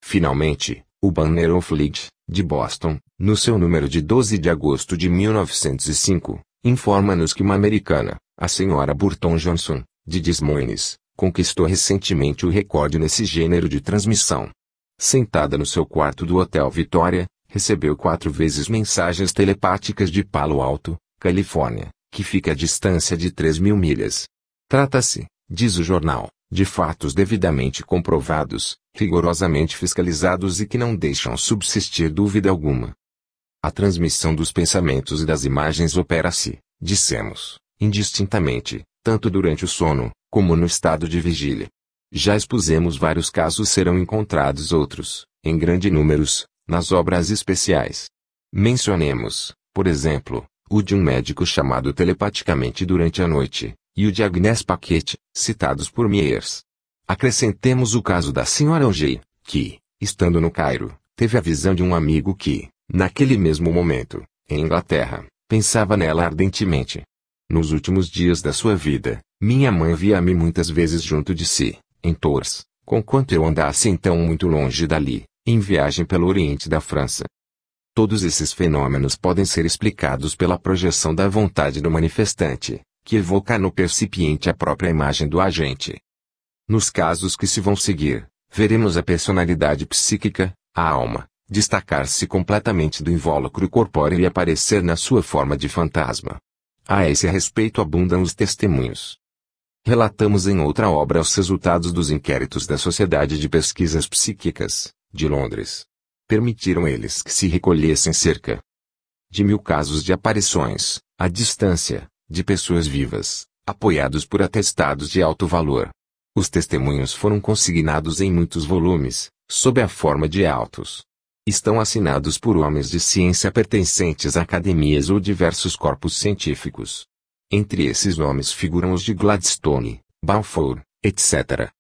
Finalmente, o Banner of Leeds, de Boston, no seu número de 12 de agosto de 1905, informa-nos que uma americana, a Sra. Burton Johnson, de Des Moines, conquistou recentemente o recorde nesse gênero de transmissão. Sentada no seu quarto do Hotel Vitória, recebeu 4 vezes mensagens telepáticas de Palo Alto, Califórnia, que fica a distância de 3.000 milhas. Trata-se, diz o jornal, de fatos devidamente comprovados, rigorosamente fiscalizados e que não deixam subsistir dúvida alguma. A transmissão dos pensamentos e das imagens opera-se, dissemos, indistintamente, tanto durante o sono, como no estado de vigília. Já expusemos vários casos, serão encontrados outros, em grande números, nas obras especiais. Mencionemos, por exemplo, o de um médico chamado telepaticamente durante a noite, e o de Agnes Paquette, citados por Myers. Acrescentemos o caso da Sra. O.J., que, estando no Cairo, teve a visão de um amigo que, naquele mesmo momento, em Inglaterra, pensava nela ardentemente. Nos últimos dias da sua vida, minha mãe via-me muitas vezes junto de si, em Tours, conquanto eu andasse então muito longe dali, em viagem pelo oriente da França. Todos esses fenômenos podem ser explicados pela projeção da vontade do manifestante, que evoca no percipiente a própria imagem do agente. Nos casos que se vão seguir, veremos a personalidade psíquica, a alma, destacar-se completamente do invólucro corpóreo e aparecer na sua forma de fantasma. A esse respeito abundam os testemunhos. Relatamos em outra obra os resultados dos inquéritos da Sociedade de Pesquisas Psíquicas, de Londres. Permitiram eles que se recolhessem cerca de 1.000 casos de aparições, à distância, de pessoas vivas, apoiados por atestados de alto valor. Os testemunhos foram consignados em muitos volumes, sob a forma de autos. Estão assinados por homens de ciência pertencentes a academias ou diversos corpos científicos. Entre esses nomes figuram os de Gladstone, Balfour, etc.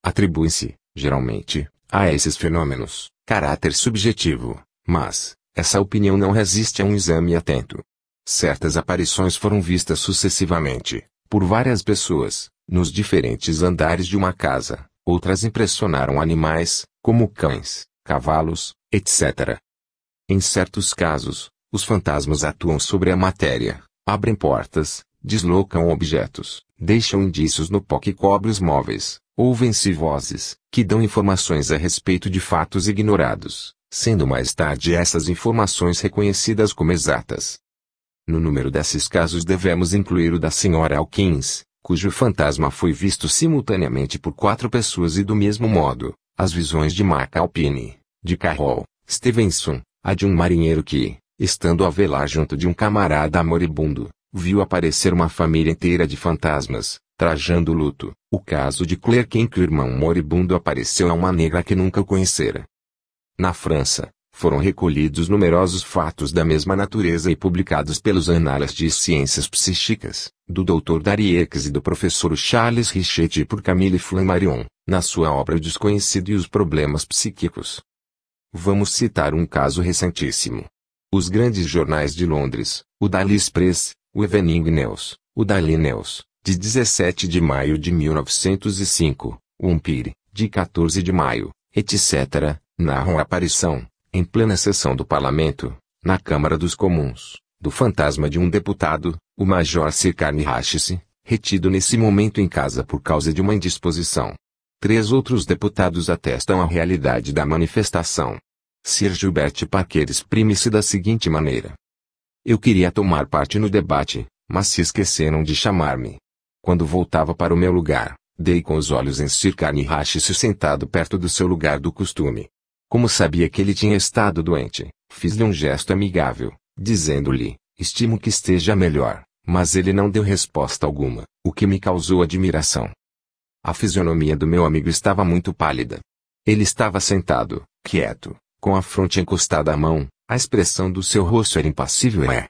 Atribui-se, geralmente, a esses fenômenos, caráter subjetivo, mas, essa opinião não resiste a um exame atento. Certas aparições foram vistas sucessivamente, por várias pessoas, nos diferentes andares de uma casa, outras impressionaram animais, como cães, cavalos, etc. Em certos casos, os fantasmas atuam sobre a matéria, abrem portas, deslocam objetos, deixam indícios no pó que cobre os móveis, ouvem-se vozes, que dão informações a respeito de fatos ignorados, sendo mais tarde essas informações reconhecidas como exatas. No número desses casos devemos incluir o da Sra. Hawkins, cujo fantasma foi visto simultaneamente por 4 pessoas e do mesmo modo, as visões de Mark Alpine, de Carroll Stevenson, a de um marinheiro que, estando a velar junto de um camarada moribundo, viu aparecer uma família inteira de fantasmas, trajando luto. O caso de Clerc em que o irmão moribundo apareceu a uma negra que nunca o conhecera. Na França, foram recolhidos numerosos fatos da mesma natureza e publicados pelos Anales de Ciências Psíquicas, do Dr. Dariex e do professor Charles Richet e por Camille Flammarion, na sua obra O Desconhecido e os Problemas Psíquicos. Vamos citar um caso recentíssimo. Os grandes jornais de Londres, o Daily Express, o Evening News, o Daily News, de 17 de maio de 1905, o Empire, de 14 de maio, etc., narram a aparição, em plena sessão do Parlamento, na Câmara dos Comuns, do fantasma de um deputado, o Major Sir Carney Hatchis, retido nesse momento em casa por causa de uma indisposição. 3 outros deputados atestam a realidade da manifestação. Sir Gilbert Parker exprime-se da seguinte maneira: eu queria tomar parte no debate, mas se esqueceram de chamar-me. Quando voltava para o meu lugar, dei com os olhos em Sir Carney Hatchis sentado perto do seu lugar do costume. Como sabia que ele tinha estado doente, fiz-lhe um gesto amigável, dizendo-lhe, estimo que esteja melhor, mas ele não deu resposta alguma, o que me causou admiração. A fisionomia do meu amigo estava muito pálida. Ele estava sentado, quieto, com a fronte encostada à mão, a expressão do seu rosto era impassível e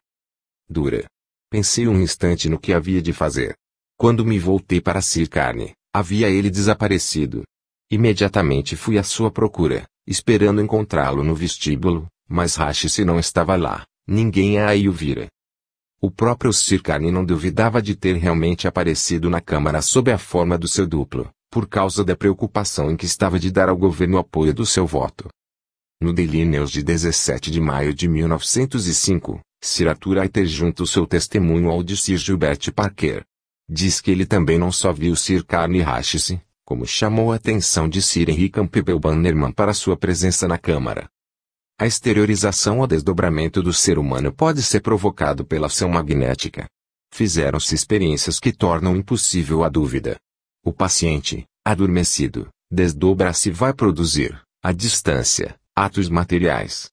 dura. Pensei um instante no que havia de fazer. Quando me voltei para Sir Carne, havia ele desaparecido. Imediatamente fui à sua procura, esperando encontrá-lo no vestíbulo, mas Rashice não estava lá, ninguém aí o vira. O próprio Sir Carne não duvidava de ter realmente aparecido na Câmara sob a forma do seu duplo, por causa da preocupação em que estava de dar ao governo o apoio do seu voto. No Daily News de 17 de maio de 1905, Sir Arthur Ayter junta o seu testemunho ao de Sir Gilbert Parker. Diz que ele também não só viu Sir Carne Rashice, como chamou a atenção de Sir Henry Campbell Bannerman para sua presença na Câmara. A exteriorização ou desdobramento do ser humano pode ser provocado pela ação magnética. Fizeram-se experiências que tornam impossível a dúvida. O paciente, adormecido, desdobra-se e vai produzir, à distância, atos materiais.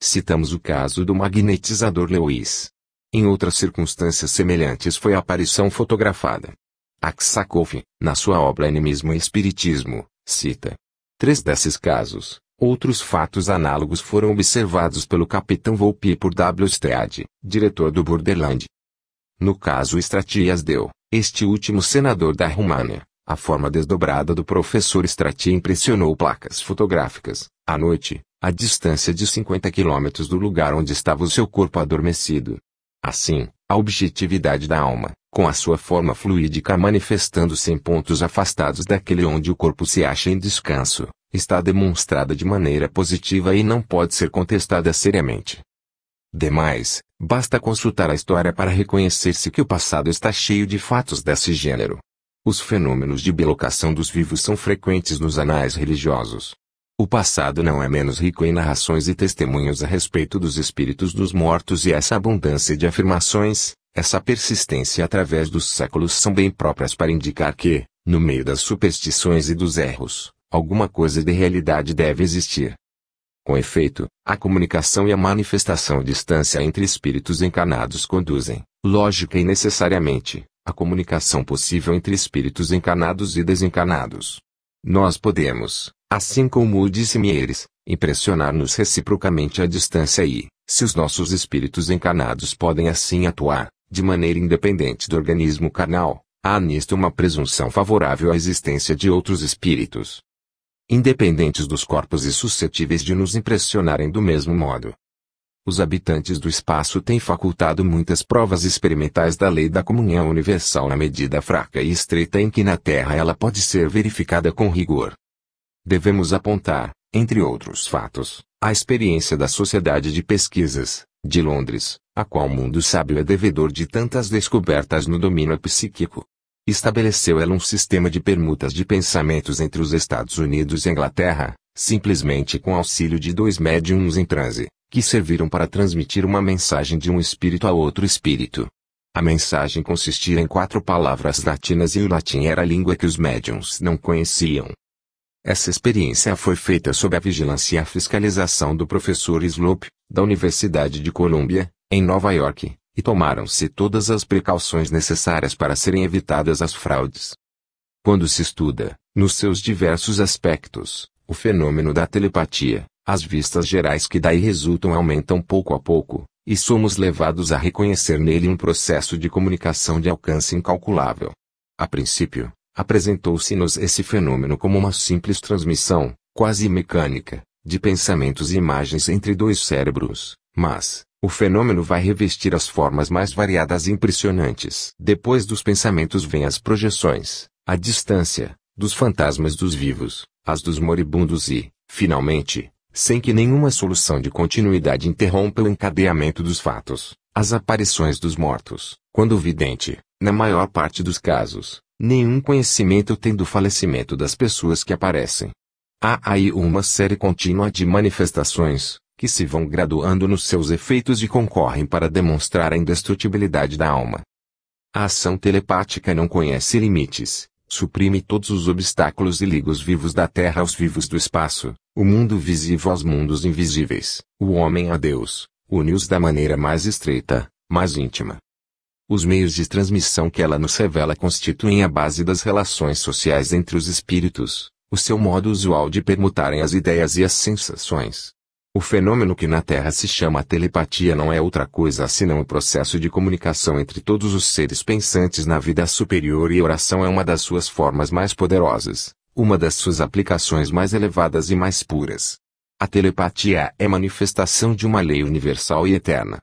Citamos o caso do magnetizador Lewis. Em outras circunstâncias semelhantes foi a aparição fotografada. Aksakov, na sua obra Animismo e Espiritismo, cita 3 desses casos. Outros fatos análogos foram observados pelo capitão Volpi e por W. Stead, diretor do Borderland. No caso Strati Yazdeu, este último senador da România, a forma desdobrada do professor Strati impressionou placas fotográficas, à noite, à distância de 50 quilômetros do lugar onde estava o seu corpo adormecido. Assim, a objetividade da alma, com a sua forma fluídica manifestando-se em pontos afastados daquele onde o corpo se acha em descanso, está demonstrada de maneira positiva e não pode ser contestada seriamente. Demais, basta consultar a história para reconhecer-se que o passado está cheio de fatos desse gênero. Os fenômenos de bilocação dos vivos são frequentes nos anais religiosos. O passado não é menos rico em narrações e testemunhos a respeito dos espíritos dos mortos e essa abundância de afirmações, essa persistência através dos séculos são bem próprias para indicar que, no meio das superstições e dos erros, alguma coisa de realidade deve existir. Com efeito, a comunicação e a manifestação à distância entre espíritos encarnados conduzem, lógica e necessariamente, à comunicação possível entre espíritos encarnados e desencarnados. Nós podemos, assim como o disse Mieres, impressionar-nos reciprocamente à distância e, se os nossos espíritos encarnados podem assim atuar, de maneira independente do organismo carnal, há nisto uma presunção favorável à existência de outros espíritos independentes dos corpos e suscetíveis de nos impressionarem do mesmo modo. Os habitantes do espaço têm facultado muitas provas experimentais da lei da comunhão universal na medida fraca e estreita em que na Terra ela pode ser verificada com rigor. Devemos apontar, entre outros fatos, a experiência da Sociedade de Pesquisas, de Londres, a qual o mundo sábio é devedor de tantas descobertas no domínio psíquico. Estabeleceu ela um sistema de permutas de pensamentos entre os Estados Unidos e a Inglaterra, simplesmente com auxílio de 2 médiums em transe, que serviram para transmitir uma mensagem de um espírito a outro espírito. A mensagem consistia em 4 palavras latinas e o latim era a língua que os médiums não conheciam. Essa experiência foi feita sob a vigilância e a fiscalização do professor Slope, da Universidade de Colômbia, em Nova York. E tomaram-se todas as precauções necessárias para serem evitadas as fraudes. Quando se estuda, nos seus diversos aspectos, o fenômeno da telepatia, as vistas gerais que daí resultam aumentam pouco a pouco, e somos levados a reconhecer nele um processo de comunicação de alcance incalculável. A princípio, apresentou-se-nos esse fenômeno como uma simples transmissão, quase mecânica, de pensamentos e imagens entre 2 cérebros, mas o fenômeno vai revestir as formas mais variadas e impressionantes. Depois dos pensamentos vêm as projeções, a distância, dos fantasmas dos vivos, as dos moribundos e, finalmente, sem que nenhuma solução de continuidade interrompa o encadeamento dos fatos, as aparições dos mortos, quando o vidente, na maior parte dos casos, nenhum conhecimento tem do falecimento das pessoas que aparecem. Há aí uma série contínua de manifestações, que se vão graduando nos seus efeitos e concorrem para demonstrar a indestrutibilidade da alma. A ação telepática não conhece limites, suprime todos os obstáculos e liga os vivos da Terra aos vivos do espaço, o mundo visível aos mundos invisíveis, o homem a Deus, une-os da maneira mais estreita, mais íntima. Os meios de transmissão que ela nos revela constituem a base das relações sociais entre os espíritos, o seu modo usual de permutarem as ideias e as sensações. O fenômeno que na Terra se chama telepatia não é outra coisa senão o processo de comunicação entre todos os seres pensantes na vida superior, e a oração é uma das suas formas mais poderosas, uma das suas aplicações mais elevadas e mais puras. A telepatia é manifestação de uma lei universal e eterna.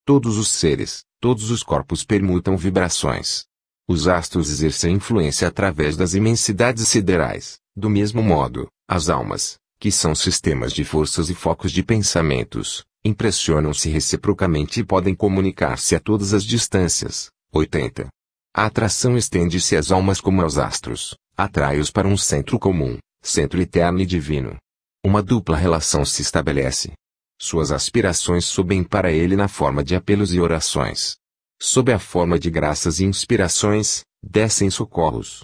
Todos os seres, todos os corpos permutam vibrações. Os astros exercem influência através das imensidades siderais. Do mesmo modo, as almas, que são sistemas de forças e focos de pensamentos, impressionam-se reciprocamente e podem comunicar-se a todas as distâncias. 80. A atração estende-se às almas como aos astros, atrai-os para um centro comum, centro eterno e divino. Uma dupla relação se estabelece. Suas aspirações sobem para ele na forma de apelos e orações. Sob a forma de graças e inspirações, descem socorros.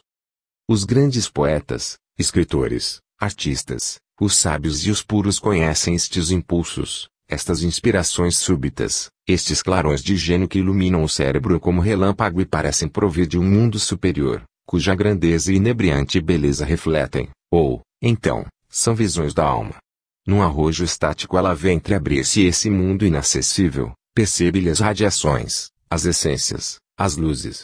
Os grandes poetas, escritores, artistas, os sábios e os puros conhecem estes impulsos, estas inspirações súbitas, estes clarões de gênio que iluminam o cérebro como relâmpago e parecem provir de um mundo superior, cuja grandeza e inebriante beleza refletem, ou, então, são visões da alma. Num arrojo estático ela vê entreabrir-se esse mundo inacessível, percebe-lhe as radiações, as essências, as luzes.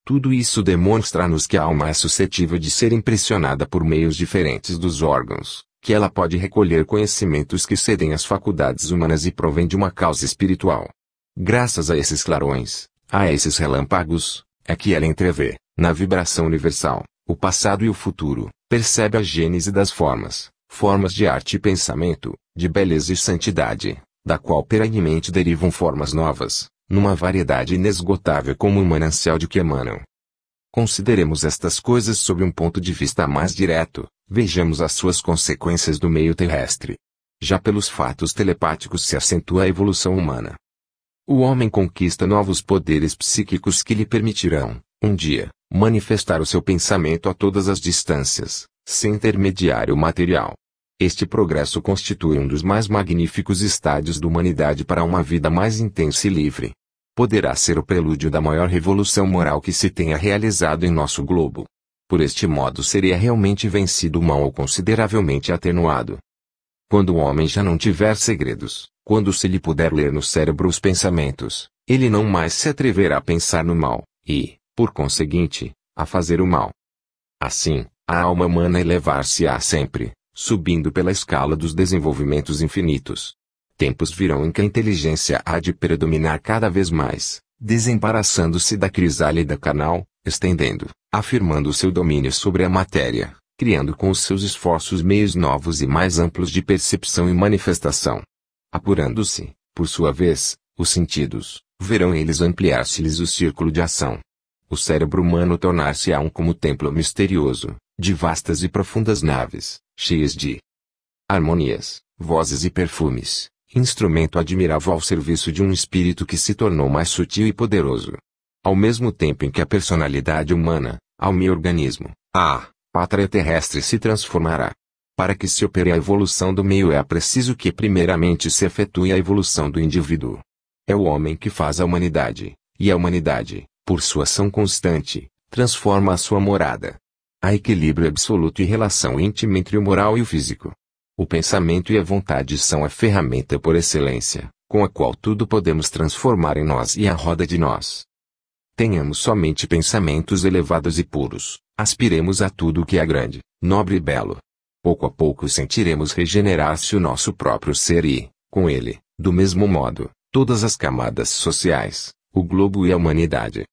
Tudo isso demonstra-nos que a alma é suscetível de ser impressionada por meios diferentes dos órgãos, que ela pode recolher conhecimentos que cedem às faculdades humanas e provém de uma causa espiritual. Graças a esses clarões, a esses relâmpagos, é que ela entrevê, na vibração universal, o passado e o futuro, percebe a gênese das formas, formas de arte e pensamento, de beleza e santidade, da qual perenemente derivam formas novas, numa variedade inesgotável como um manancial de que emanam. Consideremos estas coisas sob um ponto de vista mais direto, vejamos as suas consequências do meio terrestre. Já pelos fatos telepáticos se acentua a evolução humana. O homem conquista novos poderes psíquicos que lhe permitirão, um dia, manifestar o seu pensamento a todas as distâncias, sem intermediário material. Este progresso constitui um dos mais magníficos estádios da humanidade para uma vida mais intensa e livre. Poderá ser o prelúdio da maior revolução moral que se tenha realizado em nosso globo. Por este modo seria realmente vencido o mal ou consideravelmente atenuado. Quando o homem já não tiver segredos, quando se lhe puder ler no cérebro os pensamentos, ele não mais se atreverá a pensar no mal, e, por conseguinte, a fazer o mal. Assim, a alma humana elevar-se-á sempre, subindo pela escala dos desenvolvimentos infinitos. Tempos virão em que a inteligência há de predominar cada vez mais, desembaraçando-se da crisálida carnal, estendendo, afirmando seu domínio sobre a matéria, criando com os seus esforços meios novos e mais amplos de percepção e manifestação. Apurando-se, por sua vez, os sentidos, verão eles ampliar-se-lhes o círculo de ação. O cérebro humano tornar-se-á um como templo misterioso, de vastas e profundas naves, cheias de harmonias, vozes e perfumes, instrumento admirável ao serviço de um espírito que se tornou mais sutil e poderoso. Ao mesmo tempo em que a personalidade humana, alma e organismo, a pátria terrestre se transformará. Para que se opere a evolução do meio é preciso que primeiramente se efetue a evolução do indivíduo. É o homem que faz a humanidade, e a humanidade, por sua ação constante, transforma a sua morada. Há equilíbrio absoluto e relação íntima entre o moral e o físico. O pensamento e a vontade são a ferramenta por excelência, com a qual tudo podemos transformar em nós e a roda de nós. Tenhamos somente pensamentos elevados e puros, aspiremos a tudo o que é grande, nobre e belo. Pouco a pouco sentiremos regenerar-se o nosso próprio ser e, com ele, do mesmo modo, todas as camadas sociais, o globo e a humanidade.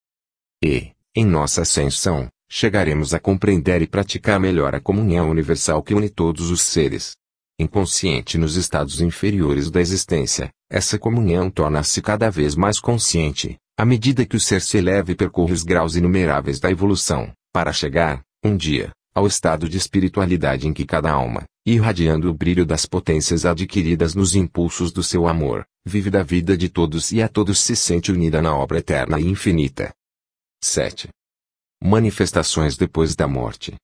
E, em nossa ascensão, chegaremos a compreender e praticar melhor a comunhão universal que une todos os seres. Inconsciente nos estados inferiores da existência, essa comunhão torna-se cada vez mais consciente, à medida que o ser se eleva e percorre os graus inumeráveis da evolução, para chegar, um dia, ao estado de espiritualidade em que cada alma, irradiando o brilho das potências adquiridas nos impulsos do seu amor, vive da vida de todos e a todos se sente unida na obra eterna e infinita. 7. Manifestações depois da morte.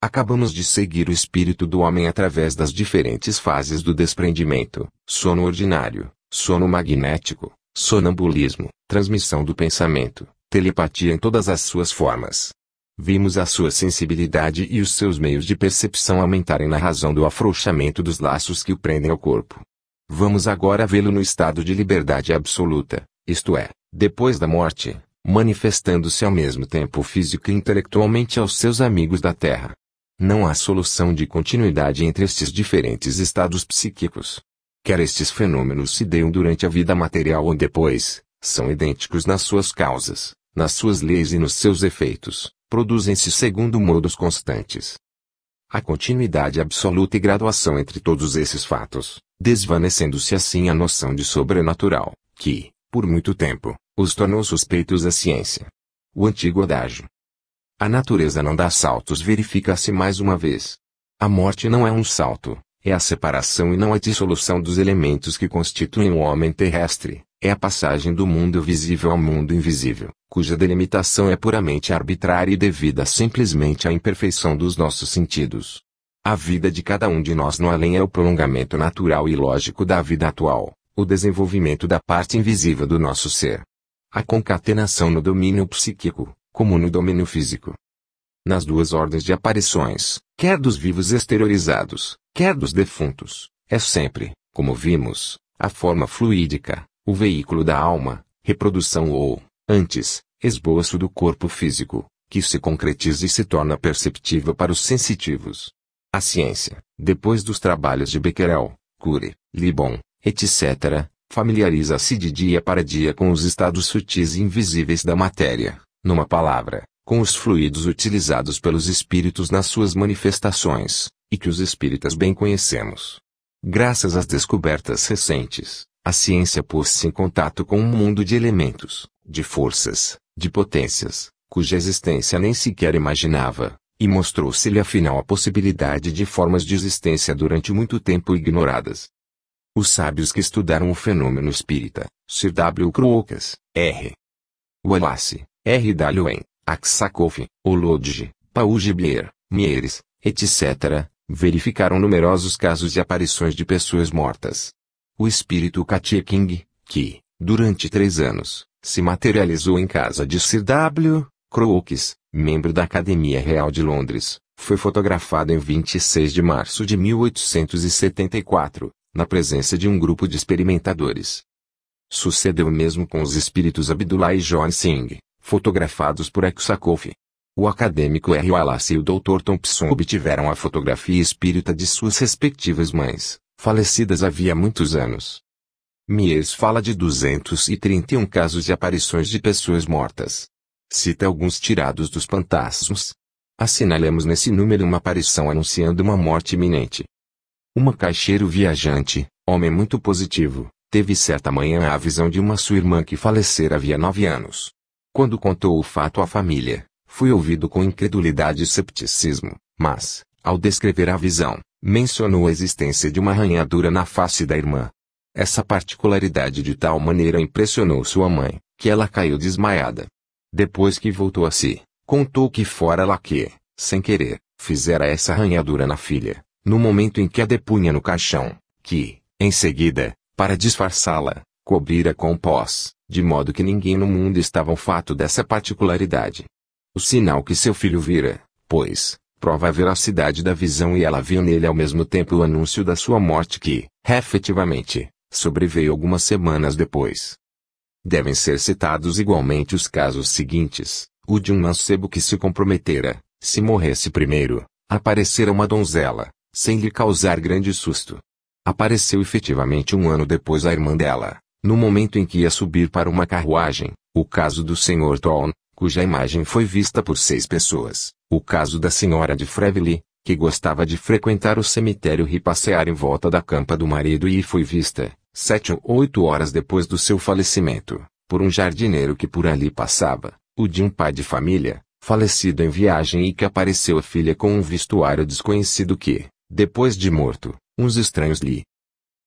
Acabamos de seguir o espírito do homem através das diferentes fases do desprendimento, sono ordinário, sono magnético, sonambulismo, transmissão do pensamento, telepatia em todas as suas formas. Vimos a sua sensibilidade e os seus meios de percepção aumentarem na razão do afrouxamento dos laços que o prendem ao corpo. Vamos agora vê-lo no estado de liberdade absoluta, isto é, depois da morte, manifestando-se ao mesmo tempo físico e intelectualmente aos seus amigos da Terra. Não há solução de continuidade entre estes diferentes estados psíquicos. Quer estes fenômenos se deem durante a vida material ou depois, são idênticos nas suas causas, nas suas leis e nos seus efeitos, produzem-se segundo modos constantes. A continuidade absoluta e graduação entre todos esses fatos, desvanecendo-se assim a noção de sobrenatural, que, por muito tempo, os tornou suspeitos à ciência. O antigo adágio. A natureza não dá saltos verifica-se mais uma vez. A morte não é um salto, é a separação e não a dissolução dos elementos que constituem o homem terrestre, é a passagem do mundo visível ao mundo invisível, cuja delimitação é puramente arbitrária e devida simplesmente à imperfeição dos nossos sentidos. A vida de cada um de nós no além é o prolongamento natural e lógico da vida atual, o desenvolvimento da parte invisível do nosso ser. A concatenação no domínio psíquico, como no domínio físico. Nas duas ordens de aparições, quer dos vivos exteriorizados, quer dos defuntos, é sempre, como vimos, a forma fluídica, o veículo da alma, reprodução ou, antes, esboço do corpo físico, que se concretiza e se torna perceptível para os sensitivos. A ciência, depois dos trabalhos de Becquerel, Curie, Libon, etc., familiariza-se de dia para dia com os estados sutis e invisíveis da matéria, numa palavra, com os fluidos utilizados pelos espíritos nas suas manifestações, e que os espíritas bem conhecemos. Graças às descobertas recentes, a ciência pôs-se em contato com um mundo de elementos, de forças, de potências, cuja existência nem sequer imaginava, e mostrou-se-lhe afinal a possibilidade de formas de existência durante muito tempo ignoradas. Os sábios que estudaram o fenômeno espírita, Sir W. Crookes, R. Wallace, R. Darwin, Aksakoff, Olodge, Paul Gibier, Mieres, etc., verificaram numerosos casos de aparições de pessoas mortas. O espírito Katia King, que, durante 3 anos, se materializou em casa de Sir W. Crookes, membro da Academia Real de Londres, foi fotografado em 26 de março de 1874, na presença de um grupo de experimentadores. Sucedeu o mesmo com os espíritos Abdullah e John Singh, fotografados por Aksakoff. O acadêmico R. Wallace e o Dr. Thompson obtiveram a fotografia espírita de suas respectivas mães, falecidas havia muitos anos. Mies fala de 231 casos de aparições de pessoas mortas. Cita alguns tirados dos Fantasmos. Assinalamos nesse número uma aparição anunciando uma morte iminente. Uma caixeiro viajante, homem muito positivo, teve certa manhã a visão de uma sua irmã que falecera havia 9 anos. Quando contou o fato à família, foi ouvido com incredulidade e cepticismo, mas, ao descrever a visão, mencionou a existência de uma arranhadura na face da irmã. Essa particularidade de tal maneira impressionou sua mãe, que ela caiu desmaiada. Depois que voltou a si, contou que fora ela que, sem querer, fizera essa arranhadura na filha, no momento em que a depunha no caixão, que, em seguida, para disfarçá-la, cobrira com pós, de modo que ninguém no mundo estava ao fato dessa particularidade. O sinal que seu filho vira, pois, prova a veracidade da visão e ela viu nele ao mesmo tempo o anúncio da sua morte que, efetivamente, sobreveio algumas semanas depois. Devem ser citados igualmente os casos seguintes, o de um mancebo que se comprometera, se morresse primeiro, aparecera uma donzela, sem lhe causar grande susto. Apareceu efetivamente 1 ano depois a irmã dela, no momento em que ia subir para uma carruagem, o caso do Sr. Town, cuja imagem foi vista por 6 pessoas, o caso da Sra. de Frevely, que gostava de frequentar o cemitério e passear em volta da campa do marido e foi vista, 7 ou 8 horas depois do seu falecimento, por um jardineiro que por ali passava, o de um pai de família, falecido em viagem e que apareceu a filha com um vestuário desconhecido que, depois de morto, uns estranhos lhe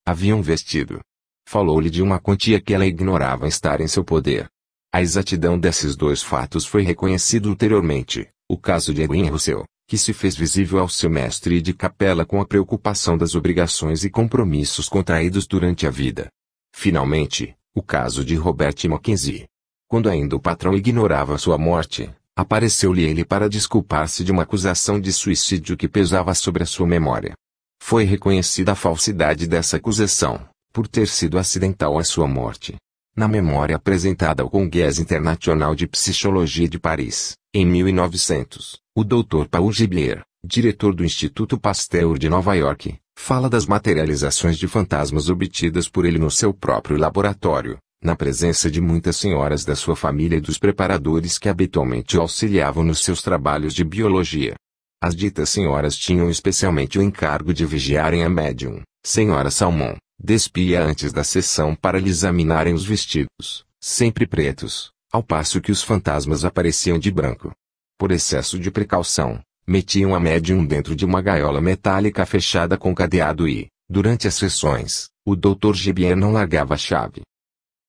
haviam vestido. Falou-lhe de uma quantia que ela ignorava estar em seu poder. A exatidão desses 2 fatos foi reconhecido ulteriormente, o caso de Edwin Russell, que se fez visível ao seu mestre de capela com a preocupação das obrigações e compromissos contraídos durante a vida. Finalmente, O caso de Robert Mackenzie. Quando ainda o patrão ignorava sua morte, apareceu-lhe ele para desculpar-se de uma acusação de suicídio que pesava sobre a sua memória. Foi reconhecida a falsidade dessa acusação, por ter sido acidental a sua morte. Na memória apresentada ao Congrès Internacional de Psicologia de Paris, em 1900, o Dr. Paul Gibier, diretor do Instituto Pasteur de Nova York, fala das materializações de fantasmas obtidas por ele no seu próprio laboratório, na presença de muitas senhoras da sua família e dos preparadores que habitualmente o auxiliavam nos seus trabalhos de biologia. As ditas senhoras tinham especialmente o encargo de vigiarem a médium, Senhora Salmon, despia antes da sessão para lhe examinarem os vestidos, sempre pretos, ao passo que os fantasmas apareciam de branco. Por excesso de precaução, metiam a médium dentro de uma gaiola metálica fechada com cadeado e, durante as sessões, o Dr. Gibier não largava a chave.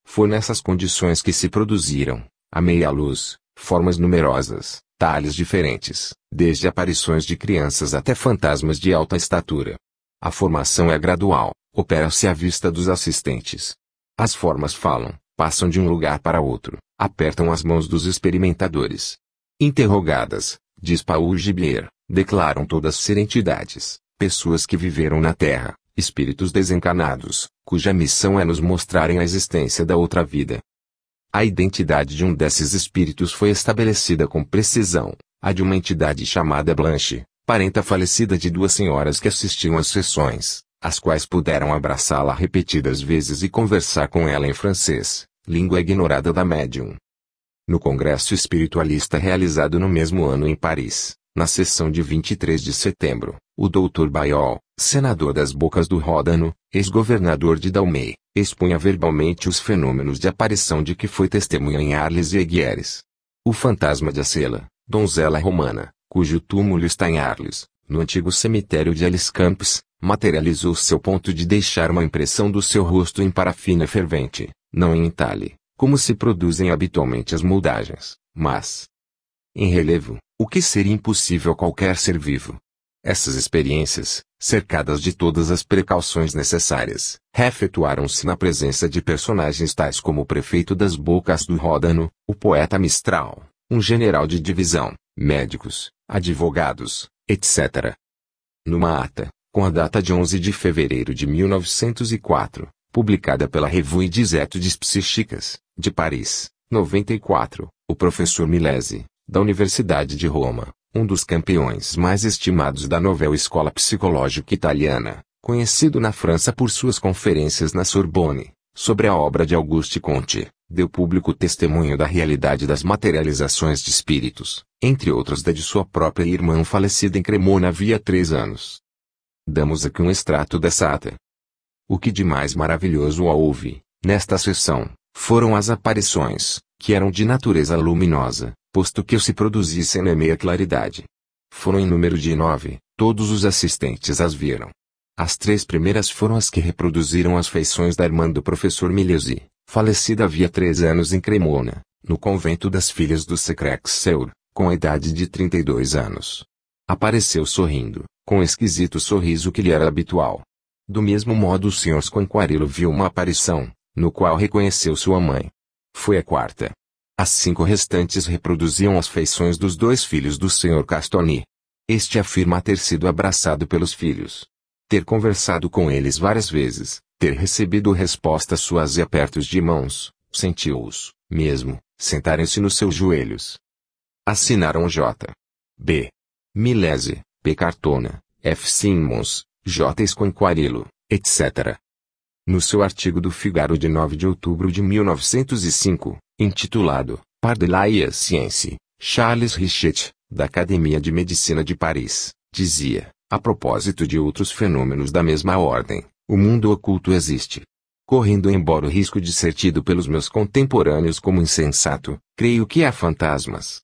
Foi nessas condições que se produziram, à meia luz, formas numerosas, talhes diferentes, desde aparições de crianças até fantasmas de alta estatura. A formação é gradual, opera-se à vista dos assistentes. As formas falam, passam de um lugar para outro, apertam as mãos dos experimentadores. Interrogadas, diz Paul Gibier, declaram todas ser entidades, pessoas que viveram na Terra, espíritos desencarnados, cuja missão é nos mostrarem a existência da outra vida. A identidade de um desses espíritos foi estabelecida com precisão, a de uma entidade chamada Blanche, parenta falecida de duas senhoras que assistiam às sessões, as quais puderam abraçá-la repetidas vezes e conversar com ela em francês, língua ignorada da médium. No Congresso Espiritualista realizado no mesmo ano em Paris, na sessão de 23 de setembro, o Dr. Bayol, senador das Bocas do Ródano, ex-governador de Dalmey, expunha verbalmente os fenômenos de aparição de que foi testemunha em Arles e Aiguieres. O fantasma de Acela, donzela romana, cujo túmulo está em Arles, no antigo cemitério de Alice Campos, materializou seu ponto de deixar uma impressão do seu rosto em parafina fervente, não em entalhe, como se produzem habitualmente as moldagens, mas em relevo, o que seria impossível a qualquer ser vivo. Essas experiências, cercadas de todas as precauções necessárias, efetuaram-se na presença de personagens tais como o prefeito das Bocas do Ródano, o poeta Mistral, um general de divisão, médicos, advogados, etc. Numa ata, com a data de 11 de fevereiro de 1904, publicada pela Revue des Études Psychiques, de Paris, 94, o professor Milesi, da Universidade de Roma, um dos campeões mais estimados da Nouvelle Escola Psicológica Italiana, conhecido na França por suas conferências na Sorbonne, sobre a obra de Auguste Comte, deu público testemunho da realidade das materializações de espíritos, entre outros da de sua própria irmã falecida em Cremona havia 3 anos. Damos aqui um extrato dessa ata. O que de mais maravilhoso houve, nesta sessão, foram as aparições, que eram de natureza luminosa, posto que se produzissem na meia claridade. Foram em número de 9, todos os assistentes as viram. As 3 primeiras foram as que reproduziram as feições da irmã do professor Milesi, falecida havia 3 anos em Cremona, no convento das Filhas do Sacré-Cœur, com a idade de 32 anos. Apareceu sorrindo, com o esquisito sorriso que lhe era habitual. Do mesmo modo o Sr. Squanquarello viu uma aparição, no qual reconheceu sua mãe. Foi a 4ª. As 5 restantes reproduziam as feições dos 2 filhos do Sr. Castoni. Este afirma ter sido abraçado pelos filhos, ter conversado com eles várias vezes, ter recebido respostas suas e apertos de mãos, sentiu-os, mesmo, sentarem-se nos seus joelhos. Assinaram J. B. Milesi, P. Cartona, F. Simmons, J. Squanquarello, etc. No seu artigo do Figaro de 9 de outubro de 1905, intitulado Par de la Science, Charles Richet, da Academia de Medicina de Paris, dizia, a propósito de outros fenômenos da mesma ordem, o mundo oculto existe. Correndo embora o risco de ser tido pelos meus contemporâneos como insensato, creio que há fantasmas.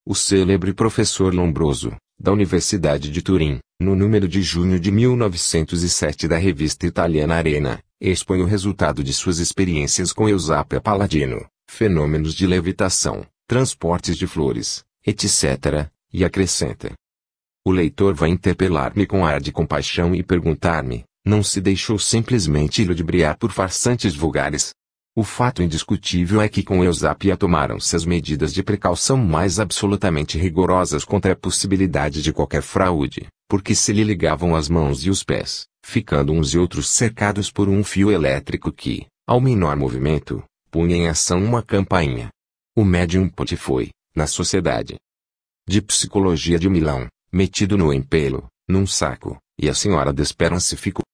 O célebre professor Lombroso, da Universidade de Turim, no número de junho de 1907 da revista italiana Arena, expõe o resultado de suas experiências com Eusapia Palladino, fenômenos de levitação, transportes de flores, etc., e acrescenta. O leitor vai interpelar-me com ar de compaixão e perguntar-me, não se deixou simplesmente ludibriar por farsantes vulgares? O fato indiscutível é que com Eusapia tomaram-se as medidas de precaução mais absolutamente rigorosas contra a possibilidade de qualquer fraude, porque se lhe ligavam as mãos e os pés, ficando uns e outros cercados por um fio elétrico que, ao menor movimento, punha em ação uma campainha. O médium Poti foi, na Sociedade de Psicologia de Milão, metido no empelho, num saco, e a senhora de Esperance ficou